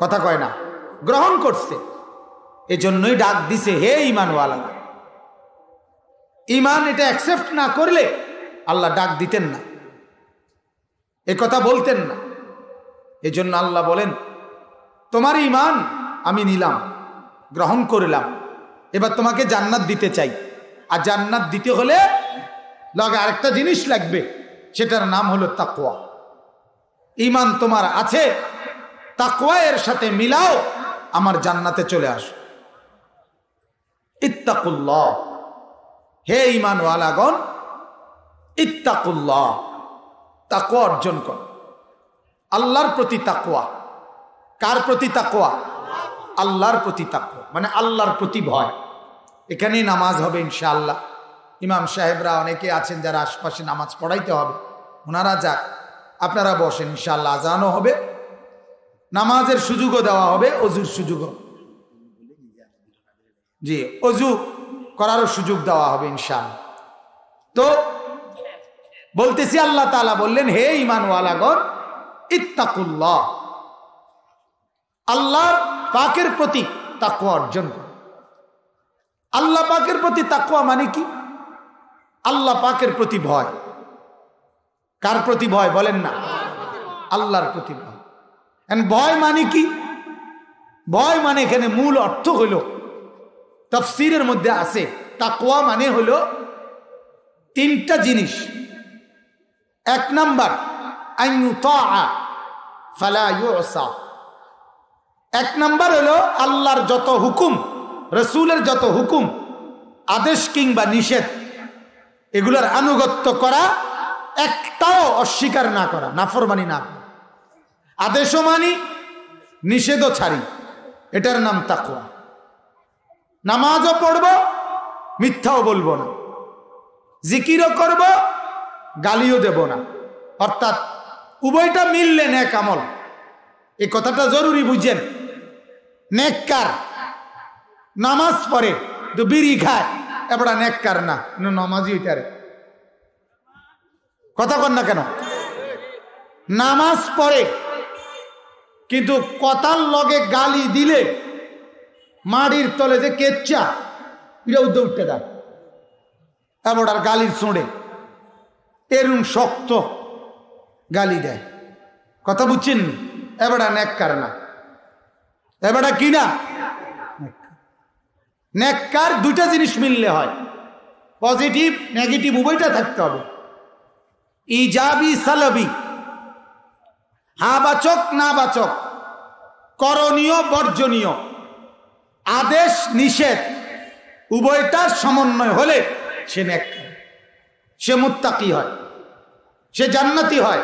কথা কয় না, গ্রহণ করছে, এজন্যই ডাক দিছে, হে ঈমানওয়ালারা। ঈমান এটা অ্যাকসেপ্ট না করলে আল্লাহ ডাক দিতেন না, এ কথা বলতেন না। এজন্য আল্লাহ বলেন, তোমার ঈমান আমি নিলাম, গ্রহণ করলাম, এবার তোমাকে জান্নাত দিতে চাই। আর জান্নাত দিতে হলে লগে আরেকটা জিনিস লাগবে, সেটার নাম হলো তাকওয়া। ঈমান তোমার আছে, তাকওয়া এর সাথে মিলাও, আমার জান্নাতে চলে আসো। ইত্তাকুল্লাহ, হে ঈমানওয়ালাগণ, ইত্তাকুল্লাহ, তাকওয়া অর্জন কর। আল্লাহর প্রতি তাকওয়া। কার প্রতি তাকওয়া? আল্লাহর প্রতি তাকওয়া, মানে আল্লাহর প্রতি ভয়। এখানেই নামাজ হবে ইনশাআল্লাহ। ইমাম সাহেবরা অনেকে আছেন যারা আশপাশে নামাজ পড়াইতে হবে, ওনারা যাক, আপনারা বসেন, ইনশাআল্লাহ আজানও হবে, নামাজের সুযোগও দেওয়া হবে, অজুর সুযোগও। জি, অজু করারও সুযোগ দেওয়া হবে ইনশাআল্লাহ। তো বলতেছি, আল্লাহ তাআলা বললেন, হে ঈমানওয়ালাগণ, ইত্তাকুল্লাহ, আল্লাহ পাকের প্রতি তাকওয়া অর্জন করো। আল্লাহ পাকের প্রতি তাকওয়া মানে কি? আল্লাহ পাকের প্রতি ভয়। কার প্রতি ভয় বলেন না? আল্লাহর প্রতি ভয়। ভয় মানে কি? ভয় মানে এখানে মূল অর্থ হলো, তাফসীরের মধ্যে আছে, তাকওয়া মানে হলো তিনটা জিনিস। এক নাম্বার, আন ইউতাআ ফালা ইউসা। এক নাম্বার হলো আল্লাহর যত হুকুম, রাসূলের যত হুকুম, আদেশ কিংবা নিষেধ, এগুলোর আনুগত্য করা, একটাও অস্বীকার না করা, নাফরমানি না করা। আদেশও মানি, নিষেধও ছাড়ি, এটার নাম তাকওয়া। নামাজও পড়ব, মিথ্যাও বলবো না, জিকিরও করব, গালিও দেব না। অর্থাৎ উভয়টা মিললে নেক আমল। এই কথাটা জরুরি বুঝেন। নেককার নামাজ পড়ে তো বিড়ি খায়, এবার নেককার না, নামাজই হইতারে। কথা কন না কেন? নামাজ পড়ে কিন্তু কথার লগে গালি দিলে মাটির তলে যে কেচ্চা এটা উঠতে দেয়, এবার আর গালির ছোঁড়ে, এরম শক্ত গালি দেয়। কথা বুঝছেন? এবার নেককার না, এবার কি না? নেককার দুইটা জিনিস মিললে হয়, পজিটিভ নেগেটিভ উভয়টা থাকতে হবে। ইজাবি সালাবি, হা বাচক না বাচক, করণীয় বর্জনীয়, আদেশ নিষেধ, উভয়টার সমন্বয় হলে সে নেককার, সে মুত্তাকি হয়, সে জান্নাতি হয়।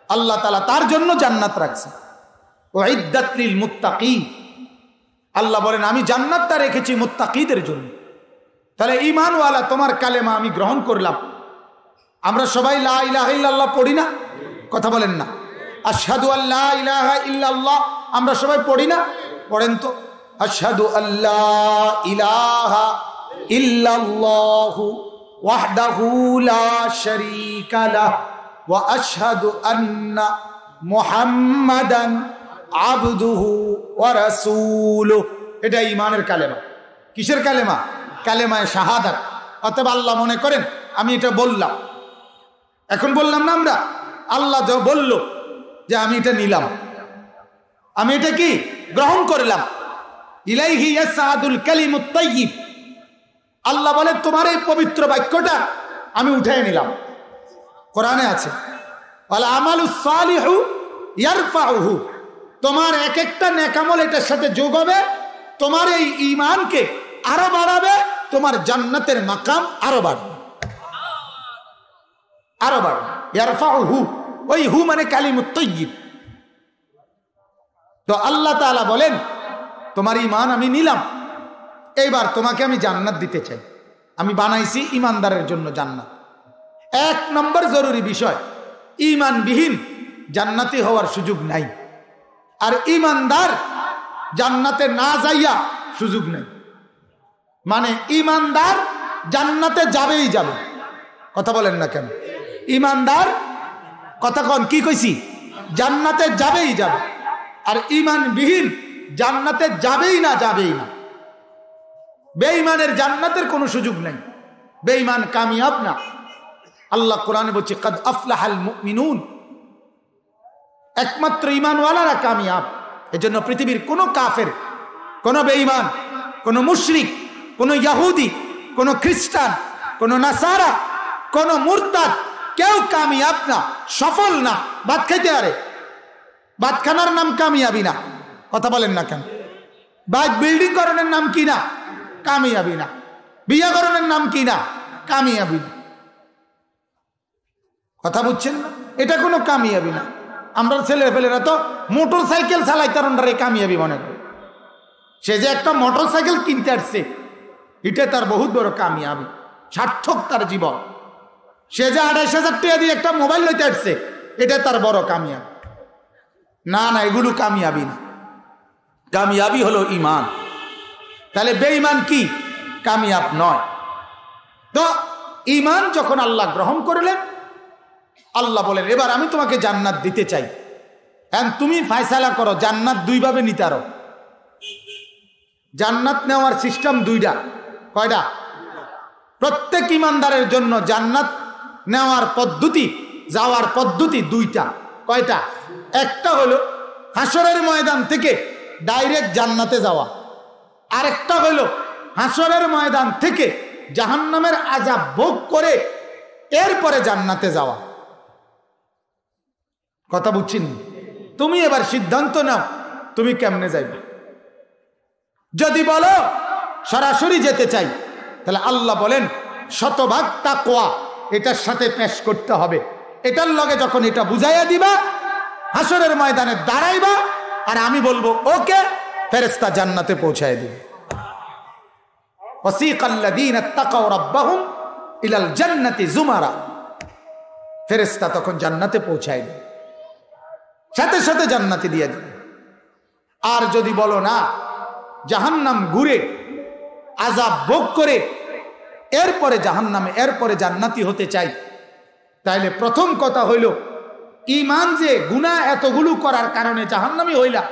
আল্লাহ তাআলা তার জন্য জান্নাত রাখছে, উইদ্দাত লিল মুত্তাকিন। আল্লাহ বলেন, আমি জান্নাতটা রেখেছি মুত্তাকিদের জন্য। তাহলে ঈমানওয়ালা, তোমার কালেমা আমি গ্রহণ করলাম। আমরা সবাই লা ইলাহা ইল্লাল্লাহ পড়ি না? কথা বলেন না? আশহাদু আল্লা ইলাহা ইল্লাল্লাহ আমরা সবাই পড়ি না? পড়েন তো। আশহাদু আল্লা ইলাহা ইল্লাল্লাহু ওয়াহদাহু লা শারীকা লাহু ওয়া আশহাদু আন্না মুহাম্মাদান আবদুহু ওয়া রাসূলুহু। এটা ঈমানের কালেমা। কিসের কালেমা? কালেমায়ে শাহাদাত। অতএব আল্লাহ মনে করেন আমি এটা বললাম, এখন বললাম না আমরা, আল্লাহ যা বলল যে আমি এটা নিলাম, আমি এটা কি গ্রহণ করলাম। ইলাইহি ইয়াসআদুল কালিমুত তাইয়্যিব। আল্লাহ বলে তোমার এই পবিত্র বাক্যটা আমি উঠিয়ে নিলাম। কোরআনে আছে, ওয়াল আমালুস সালিহু ইয়ারফাউহু। তোমার এক একটা নেক আমল এটার সাথে যোগ হবে, তোমার এই ঈমানকে আরো বাড়াবে, তোমার জান্নাতের মাকাম আরো বাড়বে, আরো বাড়বে। ইয়ারফাউহু, ওই হু মানে কালিমুত তাইয়্যিব। তো আল্লাহ তাআলা বলেন তোমার ঈমান আমি নিলাম, এইবার তোমাকে আমি জান্নাত দিতে চাই। আমি বানাইছি ঈমানদারের জন্য জান্নাত। এক নম্বর জরুরি বিষয়, ঈমানবিহীন জান্নাতি হওয়ার সুযোগ নাই, আর ঈমানদার জান্নাতে না যাইয়া সুযোগ নেই। মানে ঈমানদার জান্নাতে যাবেই যাবে। কথা বলেন না কেন? ঈমানদার, কথা কন, কি কইছি? জান্নাতে যাবেই যাবে। আর ঈমানবিহীন জান্নাতে যাবেই না, যাবেই না। বেঈমানের জান্নাতের কোনো সুযোগ নেই, বেঈমান কামিয়াব না। আল্লাহ কোরআনে বলছে, কাদ আফলাহাল মুমিনুন, একমাত্র ঈমানওয়ালারা কামিয়াব। এজন্য পৃথিবীর কোন কাফের, কোন বেঈমান, কোন মুশরিক, কোন ইহুদি, কোন খ্রিস্টান, কোন নাসারা, কোন মুরতাদ, কেউ কামিয়াব না, সফল না। ভাত খাইতে পারে, ভাত খানার নাম কামিয়াবি না। কথা বলেন না কেন? বাইক বিল্ডিং করানোর নাম কি না? কামিয়াবি না। বিয়ে করানোর নাম কি না? কামিয়াবি না। কথা বুঝছেন না? এটা কোনো কামিয়াবি না। আমরা ছেলে ফেলেরা তো মোটর সাইকেল চালাইতার কামিয়াবি মনে করে। সে যে একটা মোটর সাইকেল কিনতে আসছে, এটা তার বহুত বড় কামিয়াবি, সার্থক তার জীবন। সে যে ২৮,০০০ টাকা দিয়ে একটা মোবাইল লইতে আসছে, এটা তার বড় কামিয়াবি। না না, এগুলো কামিয়াবি না। কামিয়াবি হলো ঈমান। তাহলে বেঈমান কি? কামিয়াব নয়। তো ঈমান যখন আল্লাহ গ্রহণ করলেন, আল্লাহ বলেন এবার আমি তোমাকে জান্নাত দিতে চাই। এখন তুমি ফয়সালা করো জান্নাত দুই ভাবে নিতে পারো। জান্নাত নেওয়ার সিস্টেম দুইটা। কয়টা? প্রত্যেক ইমানদারের জন্য জান্নাত নেওয়ার পদ্ধতি, যাওয়ার পদ্ধতি দুইটা। কয়টা? একটা হলো হাসরের ময়দান থেকে ডাইরেক্ট জান্নাতে যাওয়া, আরেকটা হলো হাসরের ময়দান থেকে জাহান্নামের আযাব ভোগ করে এরপরে জান্নাতে যাওয়া। কথা বুঝছেন? তুমি এবার সিদ্ধান্ত নাও তুমি কেমনে যাইবে। যদি বলো সরাসরি যেতে চাই, তাহলে আল্লাহ বলেন শতভাগ তাকওয়া এটার সাথে পেশ করতে হবে। এটার লগে যখন এটা বুঝাইয়া দিবা, হাসরের ময়দানে দাঁড়াইবা, আর আমি বলবো ওকে, ফেরেশতা জান্নাতে পৌঁছায় দিবে। ওয়াসিকাল্লাযীনা তাকাউ রাব্বাহুম ইলাল জান্নাতি যুমারা, ফেরেশতা তখন জান্নাতে পৌঁছায় দিবে, সাথে সাথে জান্নাতে দিয়ে দিবে। আর যদি বলো না জাহান্নাম ঘুরে আযাব ভোগ করে এরপরে জাহান্নামে এরপরে জান্নাতি হতে চাই, তাইলে প্রথম কথা হইল ঈমান যে গুনাহ এতগুলো করার কারণে জাহান্নামী হইলা,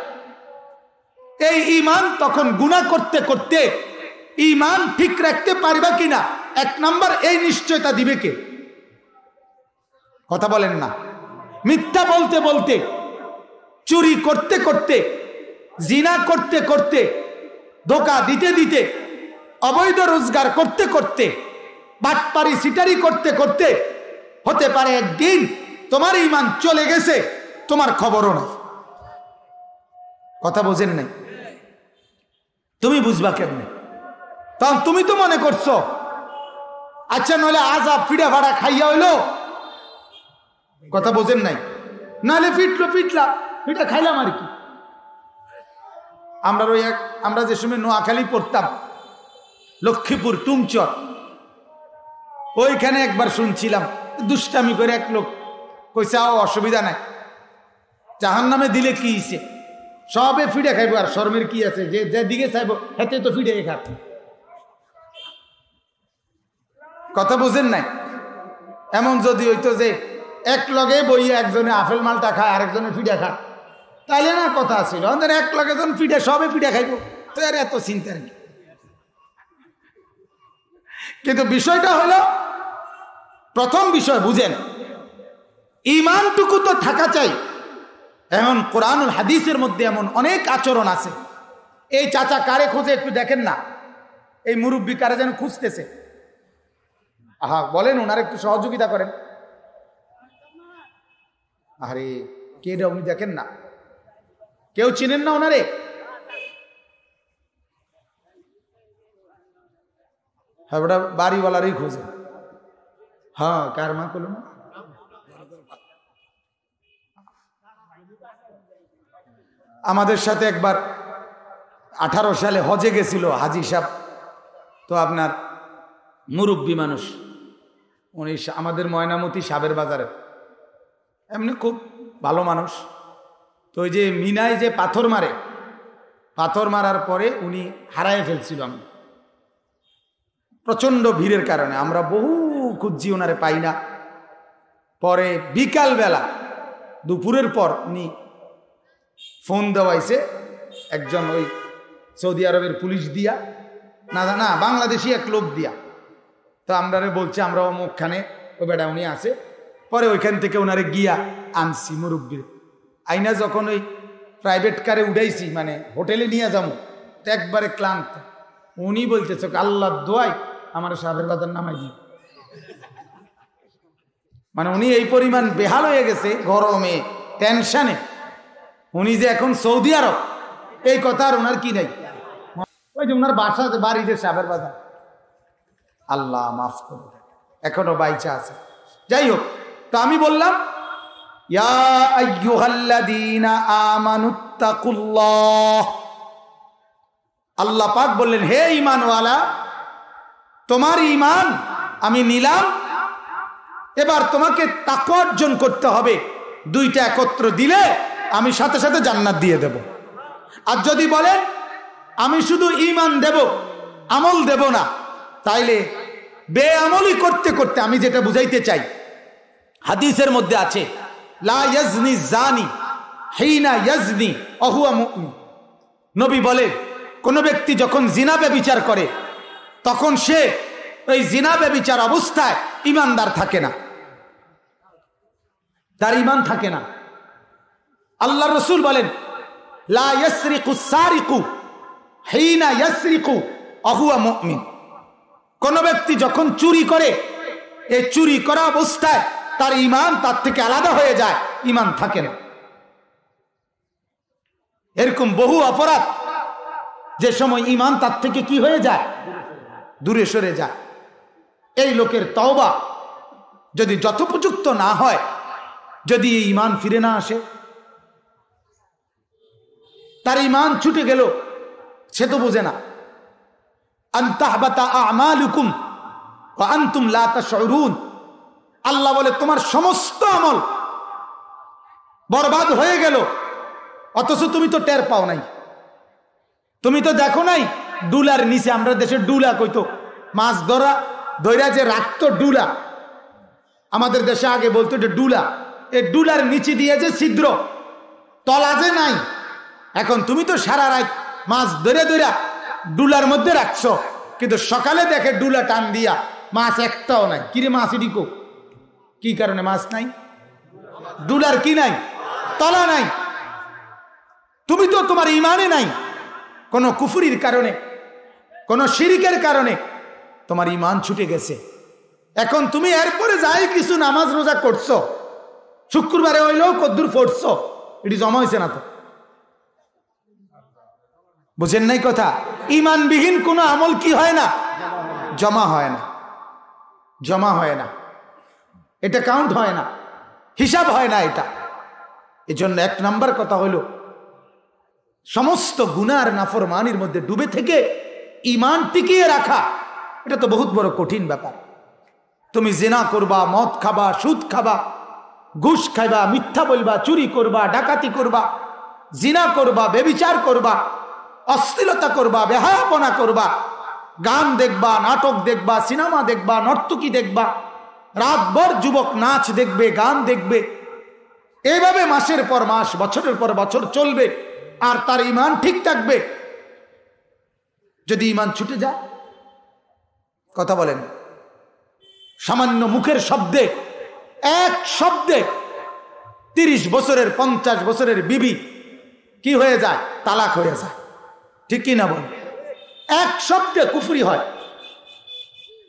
এই ঈমান তখন গুনাহ করতে করতে ঈমান ঠিক রাখতে পারবা কিনা, এক নাম্বার এই নিশ্চয়তা দিবে কে? কথা বলেন না। মিথ্যা বলতে বলতে, চুরি করতে করতে, জিনা করতে করতে, ধোঁকা দিতে দিতে, অবৈধ রোজগার করতে করতে, বাটপারি সিটারি করতে করতে হতে পারে একদিন তোমার ঈমান চলে গেছে, তোমার খবরও নাই। কথা বোঝেন নাই? তুমি বুঝবা কেমনে? তখন তুমি তো মনে করছো আচ্ছা নইলে আযাব পিঠা ভাড়া খাইয়া হইলো। কথা বোঝেন নাই? নাহলে পিঠলা পিঠা খাইলাম আর কি। আমরা যে সময় নোয়াখালী পড়তাম, লক্ষ্মীপুর টুমচর, ওইখানে একবার শুনছিলাম দুষ্টামি করে এক লোক কইছে অসুবিধা নাই, জাহান্নামে দিলে কি হইছে, সবে ফিডে খাইবো, আর শর্মের কি আছে, যে যেদিকে চাইবো হেতে তো ফিডে খাত। কথা বুঝেন নাই? এমন যদি হইতো যে এক লগে বইয়ে একজনে আপেল মালটা খায় আরেকজনে ফিডে খায়, তাইলে না কথা ছিল আমাদের এক লগে জন ফিডে সবে ফিডে খাইবো, তো আর এত চিন্তা কি। কিন্তু বিষয়টা হলো, প্রথম বিষয় বুঝেন, ঈমানটুকু তো থাকা চাই। এমন কোরআনুল হাদিসের মধ্যে এমন অনেক আচরণ আছে। এই চাচা কারে খোঁজে একটু দেখেন না, এই মুরব্বী কারে যেন খুঁজতেছে। আহা বলেন, ওনার একটু সহযোগিতা করেন। আরে কে রে উনি, দেখেন না, কেউ চিনেন না ওনারে? হ্যাঁ ওটা বাড়িওয়ালারই খোঁজে। হ্যাঁ কার মা করল না? আমাদের সাথে একবার 18 সালে হজে গেছিল হাজি সাহেব, তো আপনার মুরব্বী মানুষ, উনি আমাদের ময়নামতি সাবের বাজারে, এমনি খুব ভালো মানুষ। তো ওই যে মিনায় যে পাথর মারে, পাথর মারার পরে উনি হারায় ফেলছিল। আমি প্রচন্ড ভিড়ের কারণে আমরা বহু খুঁজছি, ওনারে পাই না। পরে বিকাল বেলা দুপুরের পর উনি ফোন দেওয়াইছে একজন ওই সৌদি আরবের পুলিশ দিয়া, না বাংলাদেশি এক লোক দিয়া। তো আমরা বলছে আমরা অমুকখানে ওই বেটা উনি আছে। পরে ওইখান থেকে ওনারে গিয়া আনছি মুরব্বীর আইনা। যখন ওই প্রাইভেট কারে উঠাইছি, মানে হোটেলে নিয়ে যাবো, তো একবারে ক্লান্ত। উনি বলতেছে আল্লাহর দোয়াই আমার সাহেবের বাজার নামাই দিই। মানে উনি এই পরিমাণ বেহাল হয়ে গেছে গরমে, টেনশনে, উনি যে এখন সৌদি আরব, এই কথা আর ওনার কি নাই। ওই যে ওনার বাসা বাড়ি যে সাহেবের বাজার, আল্লাহ মাফ করো, এখনো বাইচা আছে। যাই হোক, তো আমি বললাম ইয়া আইয়ুহাল্লাযীনা আমানুত্তাকুল্লাহ, আল্লাহ পাক বললেন হে ঈমানওয়ালা, তোমার ঈমান আমি নিলাম, এবার তোমাকে তাকওয়া অর্জন করতে হবে। দুইটা একত্র দিলে আমি সাথে সাথে জান্নাত দিয়ে দেব। আর যদি বলেন আমি শুধু ঈমান দেব, আমল দেব না, তাইলে বেআমলি করতে করতে আমি যেটা বুঝাইতে চাই, হাদিসের মধ্যে আছে লা ইয়াজনি জানি হিনা ইয়াজনি ওয়া মুমিন। নবী বলে কোন ব্যক্তি যখন জিনা ব্যভিচার করে তখন সে ওই জিনা ব্যভিচার অবস্থায় ঈমানদার থাকে না, তার ঈমান থাকে না। আল্লাহ রাসূল বলেন লা ইয়াসরিকু সারিকু হিনা ইয়াসরিকু ওয়া মুমিন। কোন ব্যক্তি যখন চুরি করে, এই চুরি করা অবস্থায় তার ঈমান তার থেকে আলাদা হয়ে যায়, ঈমান থাকে না। এরকম বহু অপরাধ যে সময় ঈমান তার থেকে কি হয়ে যায়, দূরে সরে যায়। এই লোকের তওবা যদি যথোপযুক্ত না হয়, যদি এই ঈমান ফিরে না আসে, তার ঈমান ছুটে গেল, সে তো বোঝে না। আন তাহবাতা আমালুকুম ওয়া আনতুম লা তাশউরুন। আল্লাহ বলে তোমার সমস্ত আমল বরবাদ হয়ে গেল, অথচ তুমি তো টের পাও নাই, তুমি তো দেখো নাই। ডুলার নিচে, আমরা দেশে ডুলা কইতো, মাছ ধরা যে রাখতো ডুলা, আমাদের দেশে আগে বলতো এটা ডুলা। এই ডুলার নিচে দিয়ে যে ছিদ্র, তলা যে নাই। এখন তুমি তো সারা রাত মাছ ধরে ডুলার মধ্যে রাখছো, কিন্তু সকালে দেখে ডুলা টান দিয়া মাছ একটাও নাই। কিরে মাছ এদিকো, কি কারণে মাছ নাই? ডুলার কি নাই, তলা নাই। তুমি তো তোমার ঈমানে নাই, কোন কুফরির কারণে, কোন শিরিকের কারণে তোমার ঈমান ছুটে গেছে। এখন তুমি এরপরে যাই কিছু নামাজ রোজা করছো, শুক্রবারে হইলেও কদ্দুর পড়ছো, এটি জমা হয়েছে না তো? বুঝেন নাই কথা? ঈমানবিহীন কোন আমল কি হয় না, জমা হয় না, জমা হয় না, এটা কাউন্ট হয় না, হিসাব হয় না এটা। এজন্য এক নাম্বার কথা হলো, সমস্ত গুনার নাফরমানির মধ্যে ডুবে থেকে ঈমান টিকিয়ে রাখা, এটা তো বহুত বড় কঠিন ব্যাপার। তুমি জিনা করবা, মদ খাবা, সুদ খাবা, ঘুষ খাইবা, মিথ্যা বলবা, চুরি করবা, ডাকাতি করবা, জিনা করবা, ব্যভিচার করবা, অশ্লীলতা করবা, বেহায়াপনা করবা, গান দেখবা, নাটক দেখবা, সিনেমা দেখবা, নর্তকী দেখবা, রাতভর যুবক নাচ দেখবে, গান দেখবে, এইভাবে মাসের পর মাস, বছরের পর বছর চলবে, আর তার ঈমান ঠিক থাকবে। যদি ঈমান ছুটে যায়, কথা বলেন, সামান্য মুখের শব্দে, এক শব্দে 30 বছরের 50 বছরের বিবি কি হয়ে যায়, তালাক হয়ে যায়, ঠিক কি না বল? এক শব্দে কুফরি হয়,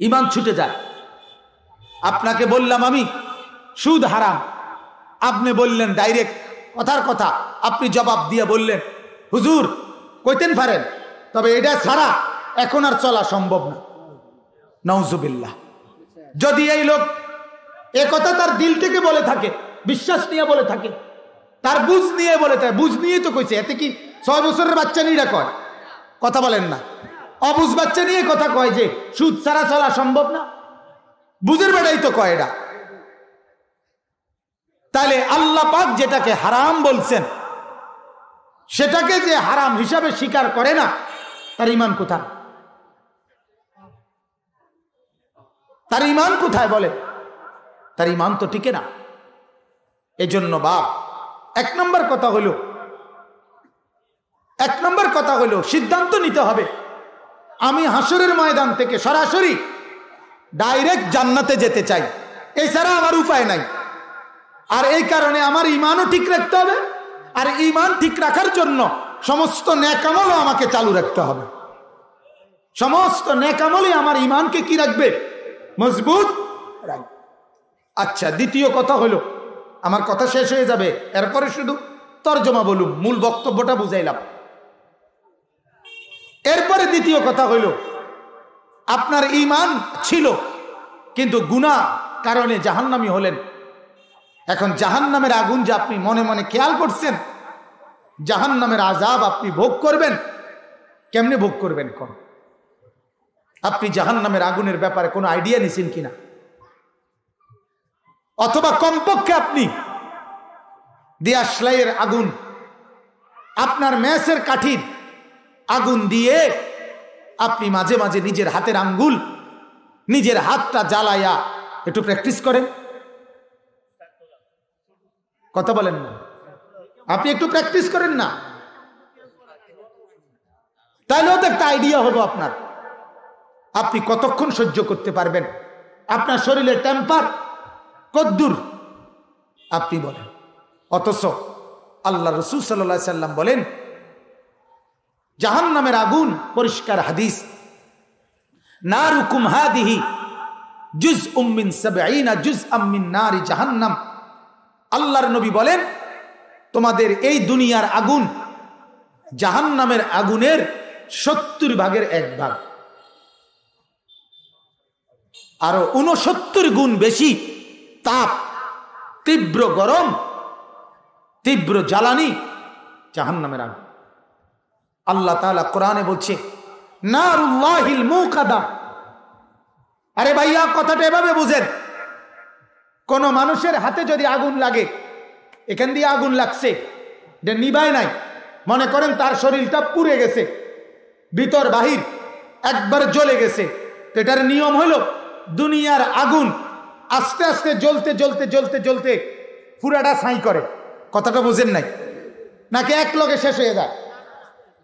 ঈমান ছুটে যায়। আপনাকে বললাম আমি সুদ হারাম, আপনি বললেন ডাইরেক্ট কথার কথা, আপনি জবাব দিয়ে বললেন হুজুর কইতেন পারেন, তবে এটা ছাড়া এখন আর চলা সম্ভব না। নাউজুবিল্লাহ। যদি এই লোক এ কথা তার দিল থেকে বলে থাকে, বিশ্বাস নিয়ে বলে থাকে, তার বুঝ নিয়ে বলে থাকে, বুঝ নিয়ে তো কইছে, এতে কি 6 বছরের বাচ্চা নিয়ে কয়? কথা বলেন না, অবুঝ বাচ্চা নিয়ে কথা কয় যে সুদ ছাড়া চলা সম্ভব না, বুঝের বেড়াই তো কয় এটা। তাহলে আল্লাহ পাক যেটাকে হারাম বলছেন, সেটাকে যে হারাম হিসাবে স্বীকার করে না, তার ঈমান কোথায়? তার ঈমান কোথায় বলে? তার ঈমান তো টিকে না। এজন্য বাপ, এক নম্বর কথা হলো সিদ্ধান্ত নিতে হবে, আমি হাসরের ময়দান থেকে সরাসরি ডাইরেক্ট জান্নাতে যেতে চাই, এছাড়া আমার উপায় নাই। আর এই কারণে আমার ঈমানও ঠিক রাখতে হবে, আর ঈমান ঠিক রাখার জন্য সমস্ত নেক আমলও আমাকে চালু রাখতে হবে। সমস্ত নেক আমলই আমার ঈমানকে কি রাখবে? মজবুত রাখবে। আচ্ছা, দ্বিতীয় কথা হলো, আমার কথা শেষ হয়ে যাবে, এরপরে শুধু তর্জমা বলুন, মূল বক্তব্যটা বুঝাইলাম। এরপরে দ্বিতীয় কথা হইল, আপনার ঈমান ছিল কিন্তু গুনাহ কারণে জাহান্নামী হলেন। এখন জাহান্নামের আগুন যে আপনি মনে মনে খেয়াল করছেন, জাহান্নামের আযাব আপনি ভোগ করবেন, কেমনে ভোগ করবেন? কোন আপনি জাহান্নামের আগুনের ব্যাপারে কোনো আইডিয়া নিছেন কিনা? অথবা কমপক্ষে আপনি দিয়াশলাইয়ের আগুন, আপনার মেসের কাঠির আগুন দিয়ে আপনি মাঝে মাঝে নিজের হাতের আঙ্গুল, নিজের হাতটা জ্বালাইয়া একটু প্র্যাকটিস করেন। কথা বলেন না, আপনি একটু প্র্যাকটিস করেন না, তাহলেও তো একটা আইডিয়া হলো আপনার, আপনি কতক্ষণ সহ্য করতে পারবেন, আপনার শরীরের টেম্পার কদ্দুর আপনি বলেন। অথচ আল্লাহ রাসূল সাল্লাল্লাহু আলাইহি সাল্লাম বলেন জাহান্নামের আগুন, পরিষ্কার হাদিস, নারুকুম হাদিহি জুজউম মিন 70 জুজআম মিন নারি জাহান্নাম। আল্লাহর নবী বলেন তোমাদের এই দুনিয়ার আগুন জাহান্নামের আগুনের 70 ভাগের 1 ভাগ, আরো 69 গুণ বেশি তাপ, তীব্র গরম, তীব্র জ্বালানি জাহান্নামের আগুন। আল্লাহ তাআলা কোরআনে বলছে নারুল্লাহিল মুকাদা। আরে ভাইয়া কথাটা এভাবে বুঝেন, কোন মানুষের হাতে যদি আগুন লাগে, এখান দিয়ে আগুন লাগছে, এটা নিভায় নাই, মনে করেন তার শরীরটা পুড়ে গেছে, ভিতর বাহির একবার জ্বলে গেছে, তো এটার নিয়ম হলো দুনিয়ার আগুন আস্তে আস্তে জ্বলতে জ্বলতে জ্বলতে জ্বলতে পুরাটা ছাই করে। কথাটা বুঝেন নাই নাকি? এক লগে শেষ হয়ে যায়,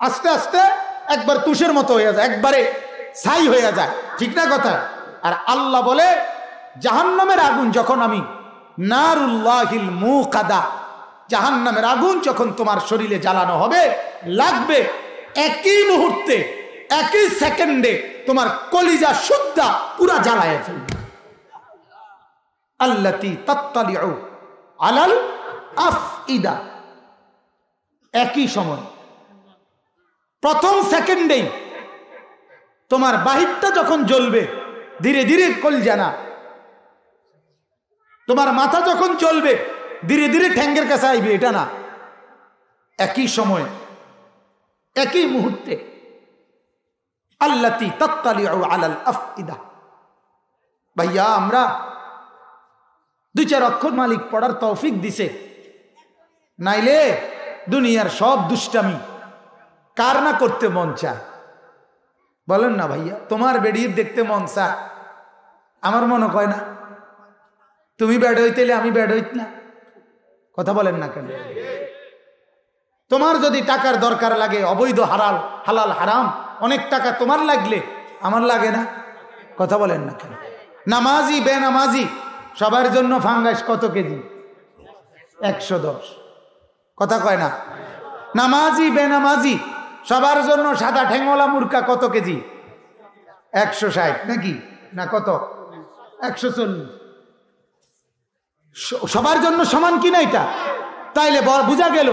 আস্তে আস্তে একবার তুষের মতো হয়ে যায়, একবারে ছাই হয়ে যায়, ঠিক না কথা? আর আল্লাহ বলে জাহান্নামের আগুন যখন আমি নারুল্লাহিল মুকাদা, জাহান্নামের আগুন যখন তোমার শরীরে জ্বালানো হবে, লাগবে একই মুহূর্তে, একই সেকেন্ডে তোমার কলিজা সুদ্ধা পুরা জ্বালায় ফেলবে। আল্লাতী তাত্তালিউ আলাল আফইদা, একই সময় প্রথম সেকেন্ডেই তোমার বাহিরটা যখন জ্বলবে, ধীরে ধীরে কলিজা না, তোমার মাথা যখন জ্বলবে ধীরে ধীরে ঠ্যাঙ্গের কাছে আইবে, এটা না, একই সময় একই মুহূর্তে। আল্লাতী তাত্তালিউ আলাল আফইদা। ভাইয়া আমরা 2-4 অক্ষর মালিক পড়ার তৌফিক দিছে, নাইলে দুনিয়ার সব দুষ্টামি কার না করতে মন চায়? বলেন না ভাইয়া, তোমার বেডির দেখতে মন চায়, আমার মনে কয় না তুমি ব্যাড হইতেলে আমি ব্যাড হইত না? কথা বলেন না কেন? তোমার যদি টাকার দরকার লাগে, অবৈধ হালাল হারাম অনেক টাকা তোমার লাগলে আমার লাগে না? কথা বলেন না কেন? নামাজি বেনামাজি সবার জন্য ফাঙ্গাস কত কেজি? 110। কথা কয় না? নামাজি বেনামাজি সবার জন্য সাদা ঠেঙ্গলা মুরকা কত কেজি? 160 নাকি না কত? 140। সবার জন্য সমান কিনা এটা? তাইলে বুঝা গেল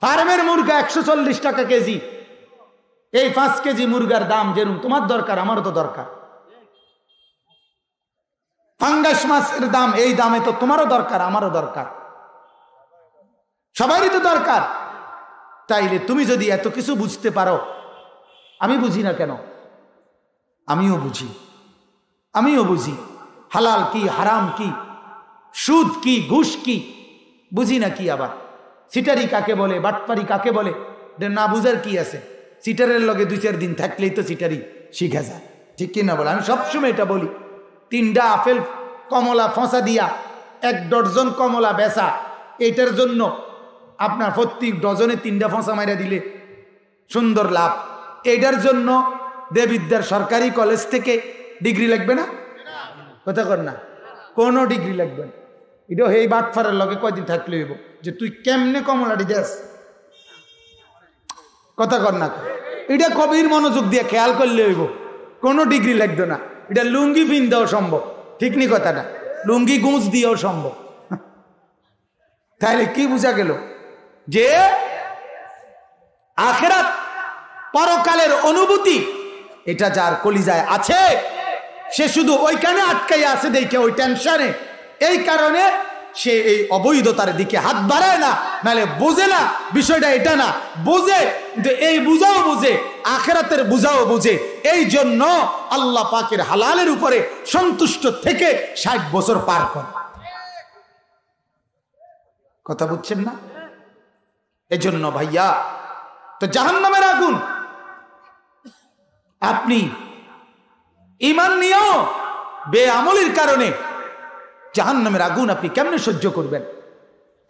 ফার্মের মুরগা 140 টাকা কেজি। এই 5 কেজি মুরগার দাম যেরকম তোমার দরকার আমারও তো দরকার, ফাঙ্গাস মাছের দাম এই দামে তো তোমারও দরকার আমারও দরকার, সবারই তো দরকার। তাইলে তুমি যদি এত কিছু বুঝতে পারো, আমি বুঝি না কেন? আমিও বুঝি হালাল কি হারাম কি, সুদ কি ঘুষ কি, বুঝি না কি? আবার সিটারি কাকে বলে, বাটপারি কাকে বলে, না বুঝার কি আছে? সিটারের লগে 2-4 দিন থাকলেই তো সিটারি শিখা যায়, ঠিক কি না বলে? আমি সবসময় এটা বলি, 3টা আপেল কমলা ফসা দিয়া 1 ডজন কমলা বেচা, এটার জন্য আপনার প্রত্যেক ডজনে 3টা ফসা মাইরা দিলে সুন্দর লাভ। এটার জন্য দেবিদ্যার সরকারি কলেজ থেকে ডিগ্রি লাগবে না? কথা কর না, কোনো ডিগ্রি লাগবে না। এটা এই বাটফারের লগে কয়দিন থাকলে হইব যে তুই কেমনে কমলাটি দেস? কথা কর না, এটা কবির মনোযোগ দিয়ে খেয়াল করলে হইব, কোনো ডিগ্রি লাগবে না। এটা লুঙ্গি পিন দেওয়া সম্ভব, ঠিক নি কথাটা? লুঙ্গি গুঁজ দিয়েও সম্ভব। তাহলে কি বোঝা গেল? যে আখিরাত পরকালের অনুভূতি এটা যার কলিজায় আছে, সে শুধু ওইখানে আটকাই আছে দেখে ওই টেনশনে, এই কারণে সে এই অবৈধতার দিকে হাত বাড়ায় না, নাহলে বোঝে না বিষয়টা এটা না, বোঝে কিন্তু এই বুঝাও বোঝে, আখিরাতের বুঝাও বোঝে। এই জন্য আল্লাহ পাকের হালালের উপরে সন্তুষ্ট থেকে 60 বছর পার করে। কথা বুঝছেন না? এজন্য ভাইয়া তো জাহান্নামের আগুন আপনি ঈমান নিয়েও বেআমলির কারণে জাহান্নামের আগুন আপনি কেমনে সহ্য করবেন?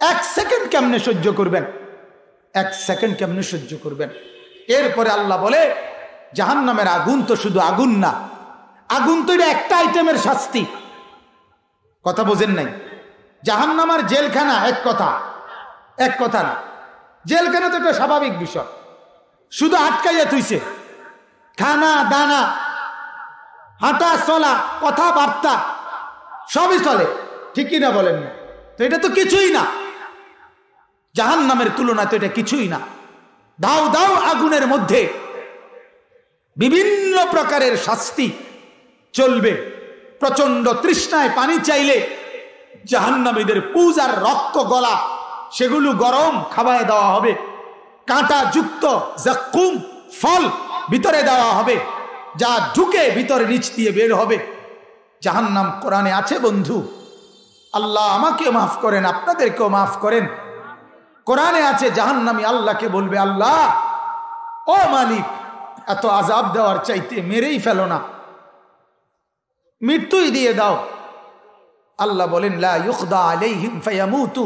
1 সেকেন্ড কেমনে সহ্য করবেন? 1 সেকেন্ড কেমনে সহ্য করবেন? এরপরে আল্লাহ বলে জাহান্নামের আগুন তো শুধু আগুন না, আগুন তো এটা একটা আইটেমের শাস্তি। কথা বোঝেন নাই? জাহান্নাম আর জেলখানা এক কথা না। জেলখানা তো একটা স্বাভাবিক বিষয়, শুধু আটকাইয়া তুইছে, খানা দানা হাঁটা চলা কথাবার্তা সবই চলে, ঠিকই না বলেন না? তো এটা তো কিছুই না, জাহান্নামের তুলনায় তো এটা কিছুই না। দাও দাও আগুনের মধ্যে বিভিন্ন প্রকারের শাস্তি চলবে। প্রচন্ড তৃষ্ণায় পানি চাইলে জাহান্নামীদের পূজার রক্ত গলা সেগুলো গরম খাওয়ায় দেওয়া হবে। কাঁটা যুক্ত জাক্কুম ফল ভিতরে দেওয়া হবে, যা ঢুকে ভিতরে নিচ দিয়ে বের হবে। জাহান্নাম কোরআনে আছে বন্ধু। আল্লাহ আমাকেও মাফ করেন, আপনাদেরকেও মাফ করেন। কোরআনে আছে জাহান্নামী আল্লাহকে বলবে, আল্লাহ ও মালিক, এত আযাব দেওয়ার চাইতে মেরেই ফেলো না, মৃত্যুই দিয়ে দাও। আল্লাহ বলেন লা ইউখদা আলাইহিম ফায়ামুতু,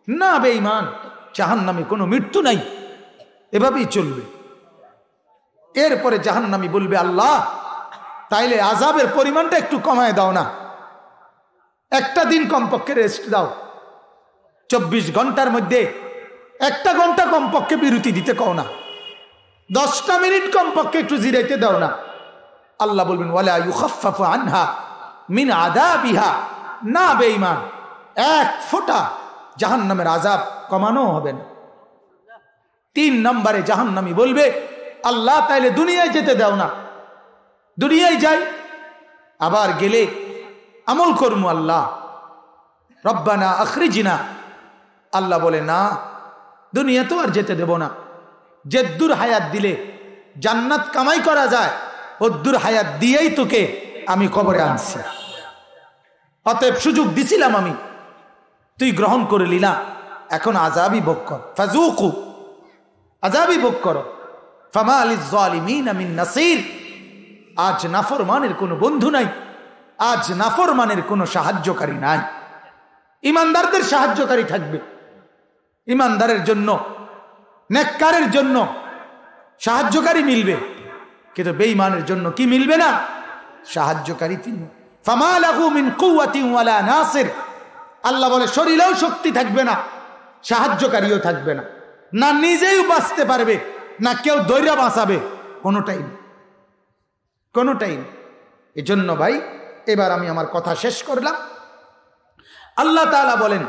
না বেঈমান, জাহান্নামে কোনো মৃত্যু নাই, এভাবেই চলবে। এরপরে জাহান্নামী বলবে, আল্লাহ তাইলে আযাবের পরিমাণটা একটু কমায় দাও না, একটা দিন কমপক্ষে রেস্ট দাও, 24 ঘন্টার মধ্যে 1 ঘন্টা কমপক্ষে বিরতি দিতে কও না, 10টা মিনিট কমপক্ষে একটু জিরাইতে দাও না। আল্লাহ বলবেন ওয়ালা ইউখাফফাফু আনহা মিন আযাবিহা, না বেঈমান, 1 ফোঁটা জাহান্নামের আযাব কমানো হবে না। 3 নম্বরে জাহান্নামী বলবে, আল্লাহ তাইলে দুনিয়ায় যেতে দাও না, দুনিয়ায় যাই, আবার গেলে আমল করমু আল্লাহ, রব্বানা আখরিজনা। আল্লাহ বলে না, দুনিয়া তো আর যেতে দেব না, যেদ্দুর হায়াত দিলে জান্নাত কামাই করা যায় ওদ্দুর হায়াত দিয়েই তোকে আমি কবরে আনছি। অতএব সুযোগ দিছিলাম আমি, তুই গ্রহণ করলি না, এখন আযাবই ভোগ কর, ফাযুকু, আযাবই ভোগ করো। ফামা লিয-যালিমিনা মিন নাসির, আজ নাফরমানের কোনো বন্ধু নাই, আজ নাফরমানের কোনো সাহায্যকারী নাই। ইমানদারদের সাহায্যকারী থাকবে, ইমানদারের জন্য নেককারের জন্য সাহায্যকারী মিলবে, কিন্তু বেঈমানের জন্য কি মিলবে না? সাহায্যকারী তিনি। ফামা লাহু মিন কুওয়াতিন ওয়ালা নাসির, আল্লাহ বলে শরীরেও শক্তি থাকবে না, সাহায্যকারীও থাকবে না, না নিজেই বাঁচতে পারবে, না কেউ দৈরা বাঁচাবে, কোনোটাই নেই, কোনোটাই নেই। এজন্য ভাই এবার আমি আমার কথা শেষ করলাম। আল্লাহ তাআলা বলেন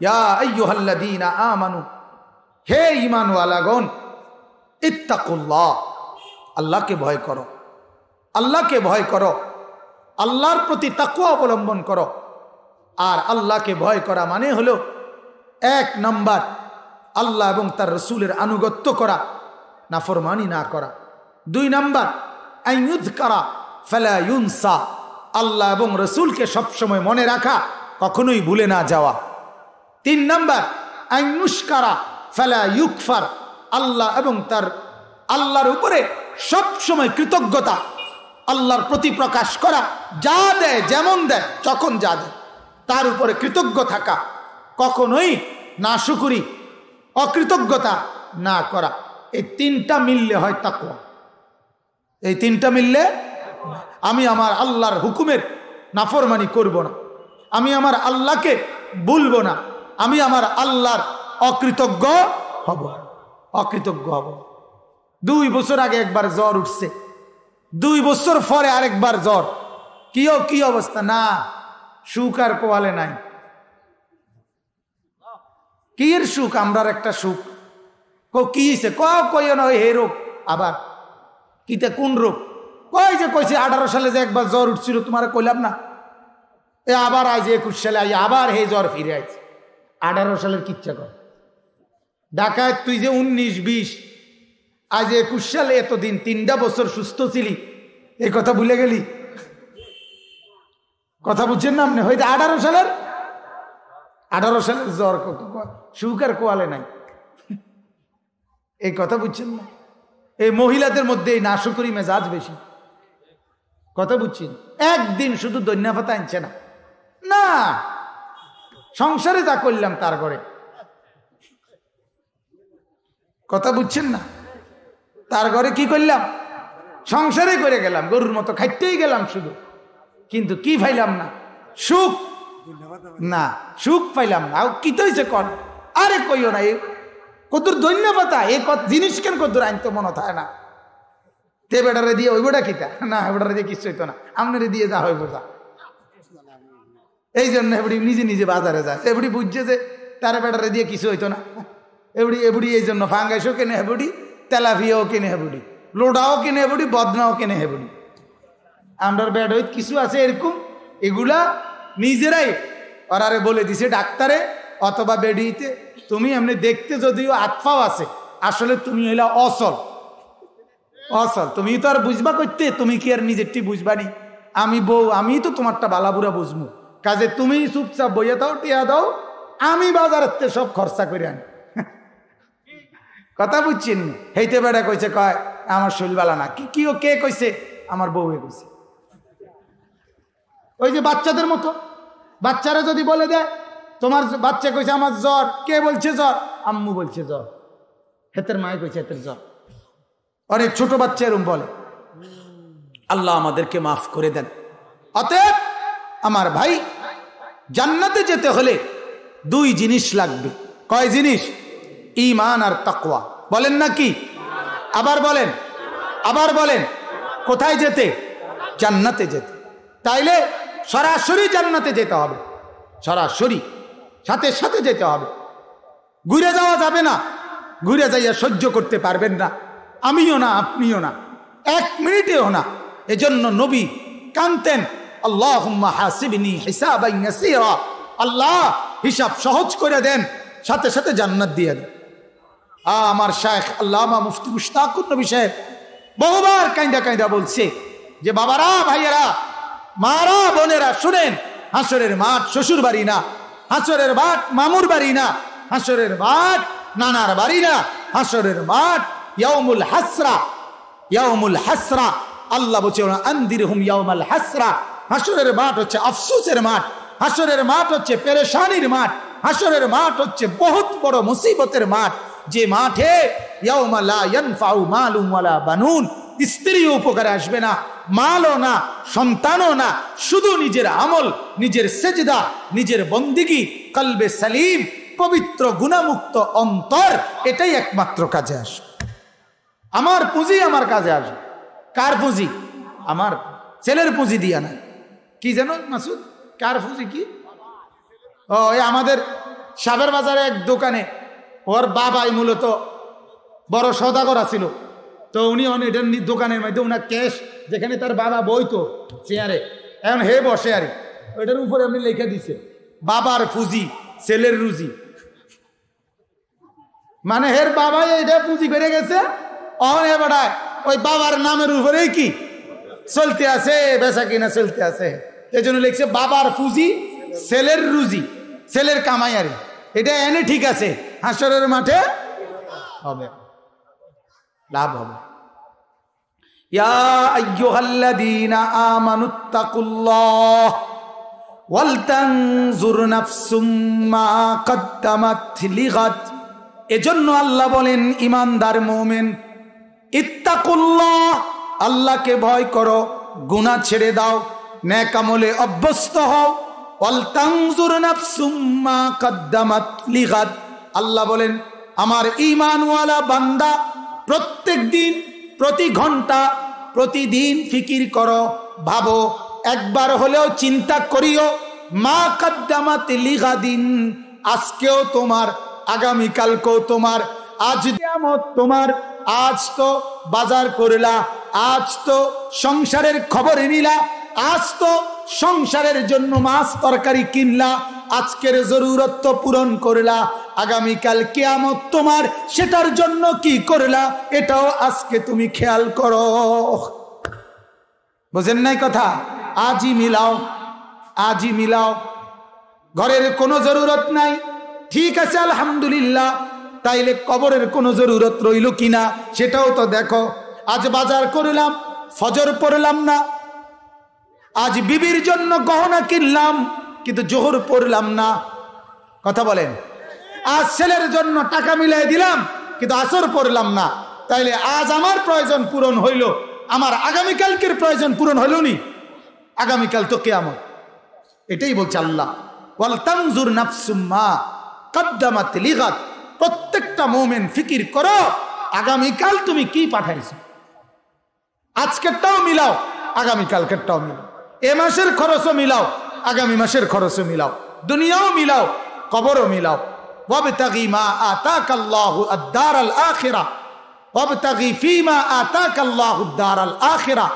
ইয়া আইয়ুহাল্লাযীনা আমানু, হে ঈমানওয়ালাগণ, ইত্তাকুল্লাহ, আল্লাহকে ভয় করো, আল্লাহকে ভয় করো, আল্লাহর প্রতি তাকওয়া অবলম্বন করো। আর আল্লাহকে ভয় করা মানে হলো 1 নাম্বার আল্লাহ এবং তার রাসূলের আনুগত্য করা, নাফরমানি না করা। 2 নাম্বার আইয়ুযকারা ফালা ইউনসা, আল্লাহ এবং রাসূলকে সবসময় মনে রাখা, কখনোই ভুলে না যাওয়া। 3 নাম্বার আইয়ুশকারা ফালা ইউকফার, আল্লাহ এবং তার আল্লাহর উপরে সবসময় কৃতজ্ঞতা, আল্লাহর প্রতি প্রকাশ করা, যা দেয় যেমন দেয় যখন যা দেয় তার উপরে কৃতজ্ঞ থাকা, কখনোই নাশুকরি অকৃতজ্ঞতা না করা। এই 3টা মিললে হয় তাকওয়া। এই 3টা মিললে আমি আমার আল্লাহর হুকুমের নাফরমানি করব না, আমি আমার আল্লাহকে ভুলবো না, আমি আমার আল্লাহর অকৃতজ্ঞ হব, অকৃতজ্ঞ হব। 2 বছর আগে একবার জ্বর উঠছে, 2 বছর পরে আরেকবার জ্বর, কি অবস্থা? না সুখ আর কোয়ালে নাই। কি এর সুখ? আমরার একটা সুখ। কি হয়েছে? কইও না হে রোগ, আবার কিতে কোন রোগ? কই যে কইছে 18 সালে যে একবার জ্বর উঠছিল, তোমার কইলাম না? এ আবার আজ 21 সালে আবার হে জ্বর ফিরে আইছে। 18 সালের কিচ্ছা কর, ঢাকায় তুই যে 19-20, আজ 21 সালে এতদিন 3টা বছর সুস্থ ছিলি, এই কথা ভুলে গেলি? কথা বুঝছেন না আপনি? হয়তো 18 সালের জ্বর, সুখ আর কোয়ালে নাই। এই কথা বুঝছেন না? এই মহিলাদের মধ্যে এই নাশকরি মেজাজ বেশি। কথা বুঝছেন? একদিন শুধু দৈন্যা পাতা আনছে না, না সংসারে যা করলাম তার ঘরে। কথা বুঝছেন না? তার ঘরে কি করলাম? সংসারে করে গেলাম, গরুর মতো খাইতেই গেলাম শুধু, কিন্তু কি পাইলাম না? সুখ না, সুখ পাইলাম না। কি তো হয়েছে কন? আরে কইও না, কত ধন্যবাদ এই জিনিস কেন কত আনতো মনে থাকে না। তে বেটারে দিয়ে ওই বেটা কিতা না, বেটারে দিয়ে কিছু হইতো না, আপনারে দিয়ে যা হইব যা। এই জন্য এবারে নিজে নিজে বাজারে যায়, এবারে বুঝছে যে তার বেটারে দিয়ে কিছু হইতো না। এবারে এই জন্য ফাঙ্গাইশও কেনে হেবুড়ি, তেলাপিয়াও কেনে হেবুড়ি, লোডাও কিনে হেবুড়ি, বদনাও কিনে হেবুড়ি। আমরার বেড হইত কিছু আছে এরকম, এগুলা নিজেরাই ওরারে বলে দিছে ডাক্তারে অথবা বেডিতে, তুমি এমনি দেখতে যদিও আতফাও আছে, আসলে তুমি হইলা অসল। অসল তুমি তো আর বুঝবা করতে, তুমি কি আর নিজেরটি বুঝবানি? আমি বউ, আমি তো তোমারটা বালাবুরা বুঝবো, কাজে তুমি চুপচাপ বইয়া দাও, টিয়া দাও, আমি বাজারের সব খরচা করে আনি। কথা বুঝছেন? হেইতে বেড়া কইছে, কয় আমার শরীর বালা না। কি ও কে কইছে? আমার বউয়ে কইছে। ওই যে বাচ্চাদের মতো, বাচ্চারা যদি বলে দেয় তোমার বাচ্চা কইছে আমার জ্বর, কে বলছে জ্বর? আম্মু বলছে জ্বর, হেতের মায়ে কইছে হেতের জ্বর। অনেক ছোট বাচ্চা এরম বলে। আল্লাহ আমাদেরকে মাফ করে দেন। অতএব আমার ভাই, জান্নাতে যেতে হলে দুই জিনিস লাগবে। কয় জিনিস? ঈমান আর তাকওয়া। বলেন না কি? আবার বলেন, আবার বলেন। কোথায় যেতে? জান্নাতে যেতে। তাইলে সরাসরি জান্নাতে যেতে হবে, সরাসরি সাথে সাথে যেতে হবে। ঘুরে যাওয়া যাবে না, ঘুরে যাইয়া সহ্য করতে পারবেন না, আমিও না, আপনিও না, এক মিনিটেও না। এজন্য নবী কানতেন, আল্লাহুম্মা হাসিবনি হিসাবান ইয়াসীরা, আল্লাহ হিসাব সহজ করে দেন, সাথে সাথে জান্নাত দিয়ে দেন। আমার শায়েখ আল্লামা মুফতি মুশতাকুর নবী সাহেব বহুবার কাইন্দা কাইন্দা বলছে যে বাবারা, ভাইয়েরা, মারা, বোনেরা, শুনেন, হাসরের মাঠ শ্বশুর বাড়ি না, হাসরের মাঠ মামুর বাড়ি না, হাসরের মাঠ নানার বাড়ি না, হাসরের মাঠ ইয়াউমুল হাসরা, ইয়াউমুল হাসরা। আল্লাহ বলছে আনদিরহুম ইয়াউমাল হাসরা। হাসরের মাঠ হচ্ছে আফসোসের মাঠ, হাসরের মাঠ হচ্ছে পেরেশানির মাঠ, হাসরের মাঠ হচ্ছে বহুত বড় মুসিবতের মাঠ, যে মাঠে ইয়াউমা লা ইয়ানফাউ মালুন ওয়ালা বানুন, স্ত্রীও উপকারে আসবে না, মালও না, সন্তানও না, শুধু নিজের আমল, নিজের সেজদা, নিজের বন্দিগি, কলবে সালিম, পবিত্র গুনাহমুক্ত অন্তর, এটাই একমাত্র কাজে আসবে। আমার পুঁজি আমার কাজে আসবে। কার পুঁজি? আমার ছেলের পুঁজি দিয়া না। কি জানো মাসুদ, কার পুঁজি কি? ও আমাদের সাবের বাজারে এক দোকানে, ওর বাবাই মূলত বড় সওদাগর ছিল, তো উনি এটার দোকানের মধ্যে ওনার ক্যাশ, যেখানে তার বাবা বইতো চেয়ারে, এখন হে বসে আর ওইটার উপরে আপনি লিখে দিছে বাবার পুঁজি ছেলের রুজি। মানে হের বাবাই এটা পুঁজি বেড়ে গেছে, বেড়ায় ওই বাবার নামের উপরেই কি চলতে আছে, বেচা কিনা চলতে আছে। এই জন্য লিখছে বাবার পুঁজি ছেলের রুজি, ছেলের কামাই। আর এটা এনে ঠিক আছে, হাসরের মাঠে হবে, লাভ হবে। ইয়া আইয়ুহাল্লাযীনা আমানুত্তাকুল্লাহ ওয়াল তানজুর নাফসুম মা কদ্দামাত লিগাদ। এজন্য আল্লাহ বলেন, ঈমানদার মুমিন, ইত্তাকুল্লাহ, আল্লাহকে ভয় করো, গুনাহ ছেড়ে দাও, নেক আমলে অভ্যস্ত হও। ওয়াল তানজুর নাফসুম মা কদ্দামাত লিগাদ। আল্লাহ বলেন, আমার ঈমানওয়ালা বান্দা প্রত্যেক দিন, প্রতি ঘন্টা, প্রতিদিন ফিকির করো, ভাবো, একবার হলেও চিন্তা করিও, মা কদ্দামাত লিগাদিন, আজকেও তোমার, আগামীকালকেও তোমার, আজ কিয়ামত তোমার। আজ তো বাজার করলা, আজ তো সংসারের খবর নিলা, আজ তো সংসারের জন্য মাছ তরকারি কিনলা, আজকের জরুরত তো পূরণ করলা, আগামীকাল কিয়ামত তোমার, সেটার জন্য কি করলা এটাও আজকে তুমি খেয়াল করো। বুঝেন নাই কথা? আজই মিলাও, আজই মিলাও। ঘরের কোনো জরুরত নাই, ঠিক আছে আলহামদুলিল্লাহ, তাইলে কবরের কোনো জরুরত রইল কিনা সেটাও তো দেখো। আজ বাজার করলাম, ফজর পড়লাম না। আজ বিবির জন্য গহনা কিনলাম, কিন্তু জোহর পড়লাম না। কথা বলেন। আজ ছেলের জন্য টাকা মিলাই দিলাম, কিন্তু আসর পড়লাম না। তাইলে আজ আমার প্রয়োজন পূরণ হইল, আমার আগামীকালকের প্রয়োজন পূরণ হইল নি? আগামীকাল তো কিয়ামত। এটাই বলছে আল্লাহ, ওয়াল তানজুর নাফসুম মা কদ্দামাত লিগাদ। প্রত্যেকটা মুমিন ফিকির করো আগামীকাল তুমি কি পাঠাইছো। আজকেরটাও মিলাও, আগামীকালকেরটাও মিলাও। এ মাসের খরচও মিলাও, আগামী মাসের খরচও মিলাও। দুনিয়াও মিলাও, কবরও মিলাও। ওয়াবতাগি মা আতাকাল্লাহু আদ-দারাল আখিরা ওয়াবতাগি ফীমা আতাকাল্লাহু আদ-দারাল আখিরা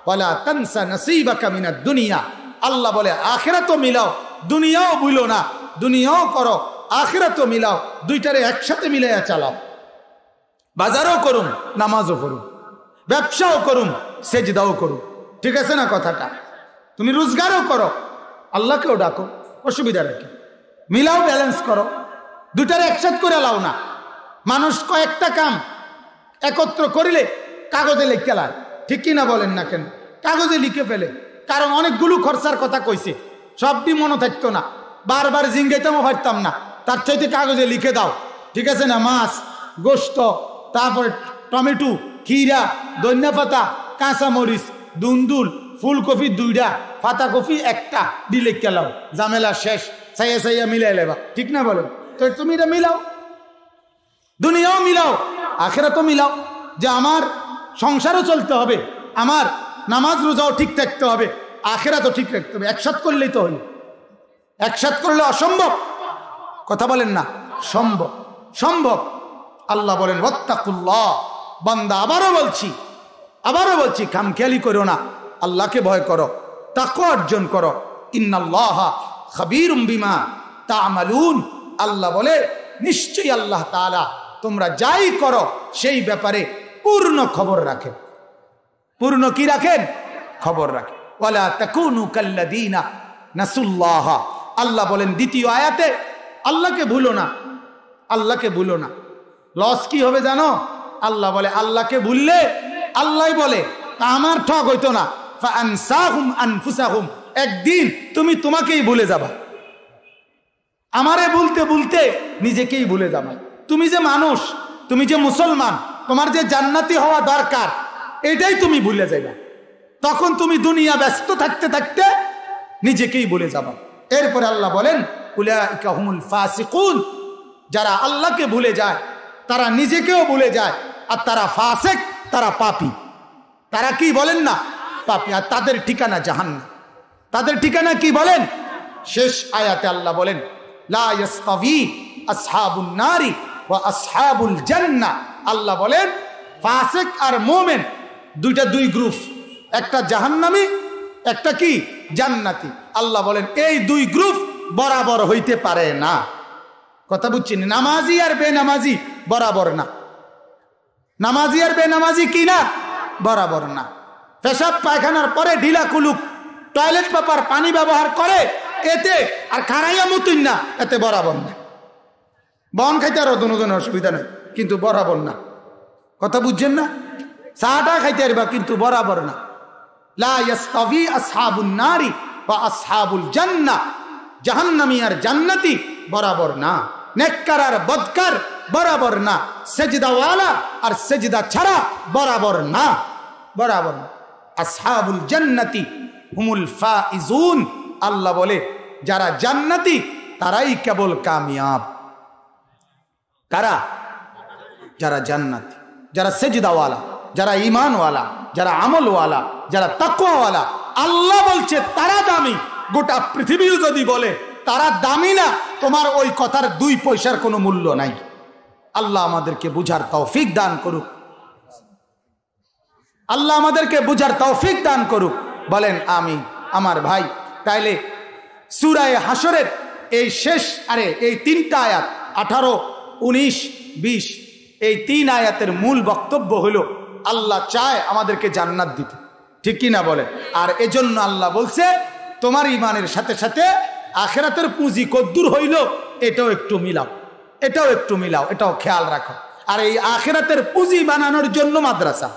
ওয়ালা তানসা নসীবাকা মিনাদ দুনিয়া। আল্লাহ বলে আখিরাতও মিলাও, দুনিয়াও ভুলো না। দুনিয়াও করো, আখিরাতও মিলাও। দুইটারে একসাথে মিলাইয়া চালাও। বাজারও করুন, নামাজও করুন, ব্যবসাও করুন, সেজদাও করুন। ঠিক আছে না কথাটা? তুমি রোজগারও করো, আল্লাহকেও ডাকো, অসুবিধা রাখি। মিলাও, ব্যালেন্স করো, দুইটারে একসাথে করে লাও না। মানুষ কয়েকটা কাম একত্র করিলে কাগজে লিখে লায়, ঠিক কিনা বলেন না কেন? কাগজে লিখে ফেলে, কারণ অনেকগুলো খরচার কথা কইছে, সবটি মনে থাকতো না, বারবার জিঙ্গাইতেও পারতাম না। তার চাইতে কাগজে লিখে দাও, ঠিক আছে না? মাছ, গোস্ত, তারপরে টমেটো, খিরা, ধনিয়া পাতা, কাঁচামরিচ, দুন্দুল, ফুলকপি 2টা, পাতাকপি 1টা, দিলে কেলাও, ঝামেলা শেষ। চাইয়া চাইয়া মিলাই লেবা, ঠিক না বলেন? তো তুমি এটা মিলাও, দুনিয়াও মিলাও, আখিরাতও মিলাও। যে আমার সংসারও চলতে হবে, আমার নামাজ রোজাও ঠিক থাকতে হবে, আখিরাতও ঠিক রাখতে হবে। একসাথ করলেই তো হলো। একসাথ করলে অসম্ভব। কথা বলেন না? সম্ভব, সম্ভব। আল্লাহ বলেন ওয়াত্তাকুল্লাহ। বান্দা আবারও বলছি খামখেয়ালি করো না, আল্লাহকে ভয় করো, তাকওয়া অর্জন করো। ইন্নাল্লাহা খাবীরুম বিমা তা'মালুন। আল্লাহ বলে নিশ্চয়ই আল্লাহ তাআলা তোমরা যাই করো সেই ব্যাপারে পূর্ণ খবর রাখেন। পূর্ণ কি রাখেন? খবর রাখেন। ওয়ালা তাকুনু কাল্লাযীনা নাসুল্লাহ। আল্লাহ বলেন দ্বিতীয় আয়াতে, আল্লাহকে ভুলো না, আল্লাহকে ভুলো না। লস কি হবে জানো? আল্লাহ বলে আল্লাহকে ভুললে, আল্লাহ বলে আমার ঠক হইতো না, ফাআনসাহুম আনফুসাহুম। একদিন তুমি তোমাকেই ভুলে যাবা, আমারে বলতে বলতে নিজেকেই ভুলে যাবা। তুমি যে মানুষ, তুমি যে মুসলমান, তোমার যে জান্নাতি হওয়া দরকার, এটাই তুমি ভুলে যাবা। তখন তুমি দুনিয়া ব্যস্ত থাকতে থাকতে নিজেকেই ভুলে যাবা। এরপরে আল্লাহ বলেন উলাইকা হুমুল ফাসিকুন। যারা আল্লাহকে ভুলে যায় তারা নিজেকেও ভুলে যায়, আর তারা ফাসিক, তারা পাপী। তারা কি বলেন না? পাপী। আর তাদের ঠিকানা জাহান্নাম। তাদের ঠিকানা কি বলেন? শেষ আয়াতে আল্লাহ বলেন লা ইয়াস্তাবি আসহাবুন নারি ওয়া আসহাবুল জান্নাহ। আল্লাহ বলেন ফাসিক আর মুমিন দুই গ্রুপ, একটা জাহান্নামী, একটা কি জান্নাতি। আল্লাহ বলেন এই 2 গ্রুপ বরাবর হইতে পারে না। কথা বুঝছেন? নামাজি আর বেনামাজি বরাবর না। নামাজি আর বেনামাজি কি না? বরাবর না। পেশাব পায়খানার পরে ঢিলা কুলুক টয়লেট পেপার পানি ব্যবহার করে এতে, আর খারাইয়া মুতুন না, এতে বরাবর না। বন খাইতে আরো দুজনের অসুবিধা নেই, কিন্তু বরাবর না। কথা বুঝছেন না? চাটা খাইতে পারবা, কিন্তু বরাবর না। লা ইয়াস্তাবি আসহাবুন নারি ওয়া আসহাবুল জান্নাহ। জাহান্নামী আর জান্নাতি বরাবর না। নেককার আর বদকার বরাবর না। সেজদাওয়ালা আর সেজদা ছাড়া বরাবর না, বরাবর না। আসহাবুল জান্নাতি হুমুল ফাইজুন। আল্লাহ বলে যারা জান্নাতি তারাই কেবল কামিয়াব। কারা? যারা জান্নাতি, যারা সেজদাওয়ালা, যারা ঈমানওয়ালা, যারা আমলওয়ালা, যারা তাকওয়াওয়ালা। আল্লাহ বলছে তারা দামি। গোটা পৃথিবীও যদি বলে তারা দামি না, তোমার ওই কথার 2 পয়সার কোনো মূল্য নাই। আল্লাহ আমাদেরকে বুঝার তৌফিক দান করুক। আল্লাহ আমাদেরকে বুঝার তৌফিক দান করুক। বলেন আমিন। আমার ভাই, তাইলে সূরা হাশরের এই শেষ এই 3টা আয়াত 18, 19, 20, এই 3 আয়াতের মূল বক্তব্য হলো আল্লাহ চায় আমাদেরকে জান্নাত দিতে, ঠিক কি না বলে? আর এজন্য আল্লাহ বলছে তোমার ইমানের সাথে সাথে আখিরাতের পুঁজি কদ্দুর হইল এটাও একটু মিলাও, এটাও একটু মিলাও, এটাও খেয়াল রাখো। আর এই আখিরাতের পুঁজি বানানোর জন্য মাদ্রাসা।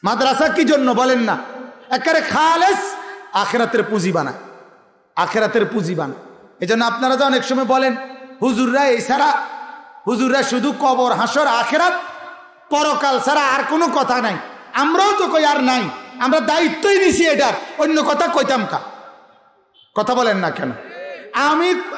মাদ্রাসা কি জন্য বলেন না? একেবারে খালেস আখিরাতের পুঁজি বানায়, আখিরাতের পুঁজি বানায়। এই জন্য আপনারা তো অনেক সময় বলেন হুজুররা এই ছাড়া, হুজুররা শুধু কবর হাসর আখিরাত পরকাল ছাড়া আর কোনো কথা নাই। আমরাও তো কই আর নাই, আমরা দায়িত্বই নিছি এটার, অন্য কথা কইতাম কা? কথা বলেন না কেন?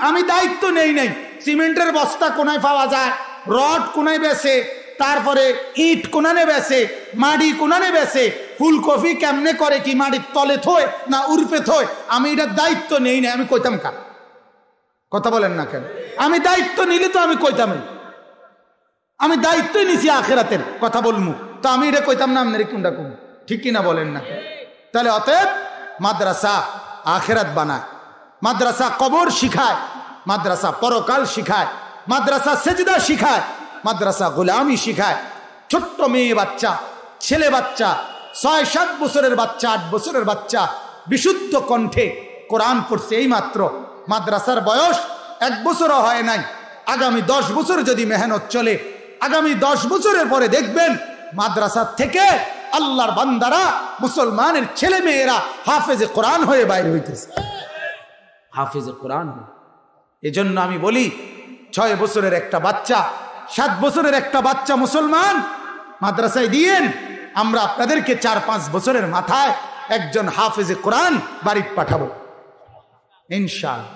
আমি দায়িত্ব নেই নাই। সিমেন্টের বস্তা কোনায় পাওয়া যায়, রড কোনায় বেছে, তারপরে ইট কোনানে বেছে, মাটি কোনানে বেছে, ফুলকপি কেমনে করে, কি মাটির তলে থয় না উর্ফে থয়, আমি এটার দায়িত্ব নেই নাই, আমি কইতাম কা? কথা বলেন না কেন? আমি দায়িত্ব নিলে তো আমি কইতামই, আমি দায়িত্বই নিছি আখিরাতের কথা বলমু, তো আমি এটা কইতাম না আপনার কোনটা কোন? ঠিক কিনা বলেন না? তাহলে অতএব মাদ্রাসা আখিরাত বানায়, মাদ্রাসা কবর শিখায়, মাদ্রাসা পরকাল শিখায়, মাদ্রাসা সেজদা শিখায়, মাদ্রাসা গোলামি শিখায়। ছোট্ট মেয়ে বাচ্চা, ছেলে বাচ্চা, 6-7 বছরের বাচ্চা, 8 বছরের বাচ্চা বিশুদ্ধ কণ্ঠে কোরআন পড়ছে এই মাত্র। মাদ্রাসার বয়স 1 বছরও হয় নাই। আগামী 10 বছর যদি মেহনত চলে, আগামী 10 বছরের পরে দেখবেন মাদ্রাসা থেকে আল্লাহর বান্দারা, মুসলমানের ছেলে মেয়েরা হাফেজে কোরআন হয়ে বাইরে হইতেছে, হাফেজে কোরআন। এজন্য আমি বলি 6 বছরের একটা বাচ্চা, 7 বছরের একটা বাচ্চা মুসলমান মাদ্রাসায় দিয়েন, আমরা আপনাদেরকে 4-5 বছরের মাথায় একজন হাফেজে কোরআন বাড়ি পাঠাবো ইনশাআল্লাহ।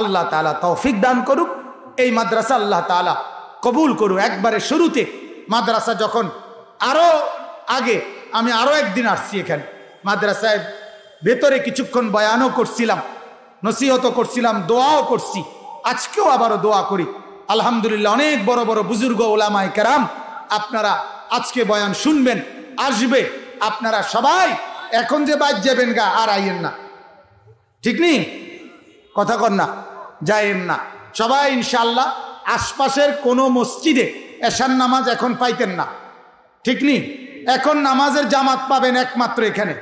আল্লাহ তাআলা তৌফিক দান করুক। এই মাদ্রাসা আল্লাহ তাআলা কবুল করুক। একবারে শুরুতে মাদ্রাসা যখন আরো আগে, আমি আরো একদিন আসছি এখানে মাদ্রাসায়, ভেতরে কিছুক্ষণ বয়ানও করছিলাম, নসিহতও করছিলাম, দোয়াও করছি। আজকেও আবারও দোয়া করি। আলহামদুলিল্লাহ অনেক বড় বড় বুজুর্গ ওলামায়ে কেরাম আপনারা আজকে বয়ান শুনবেন, আসবে। আপনারা সবাই এখন যে বাদ যাবেন গা আর আইয়েন না, ঠিক নেই? কথা কর না, যাইয়েন না সবাই ইনশাআল্লাহ। আশপাশের কোনো মসজিদে এশার নামাজ এখন পাইতেন না, ঠিক নেই? এখন নামাজের জামাত পাবেন একমাত্র এখানে।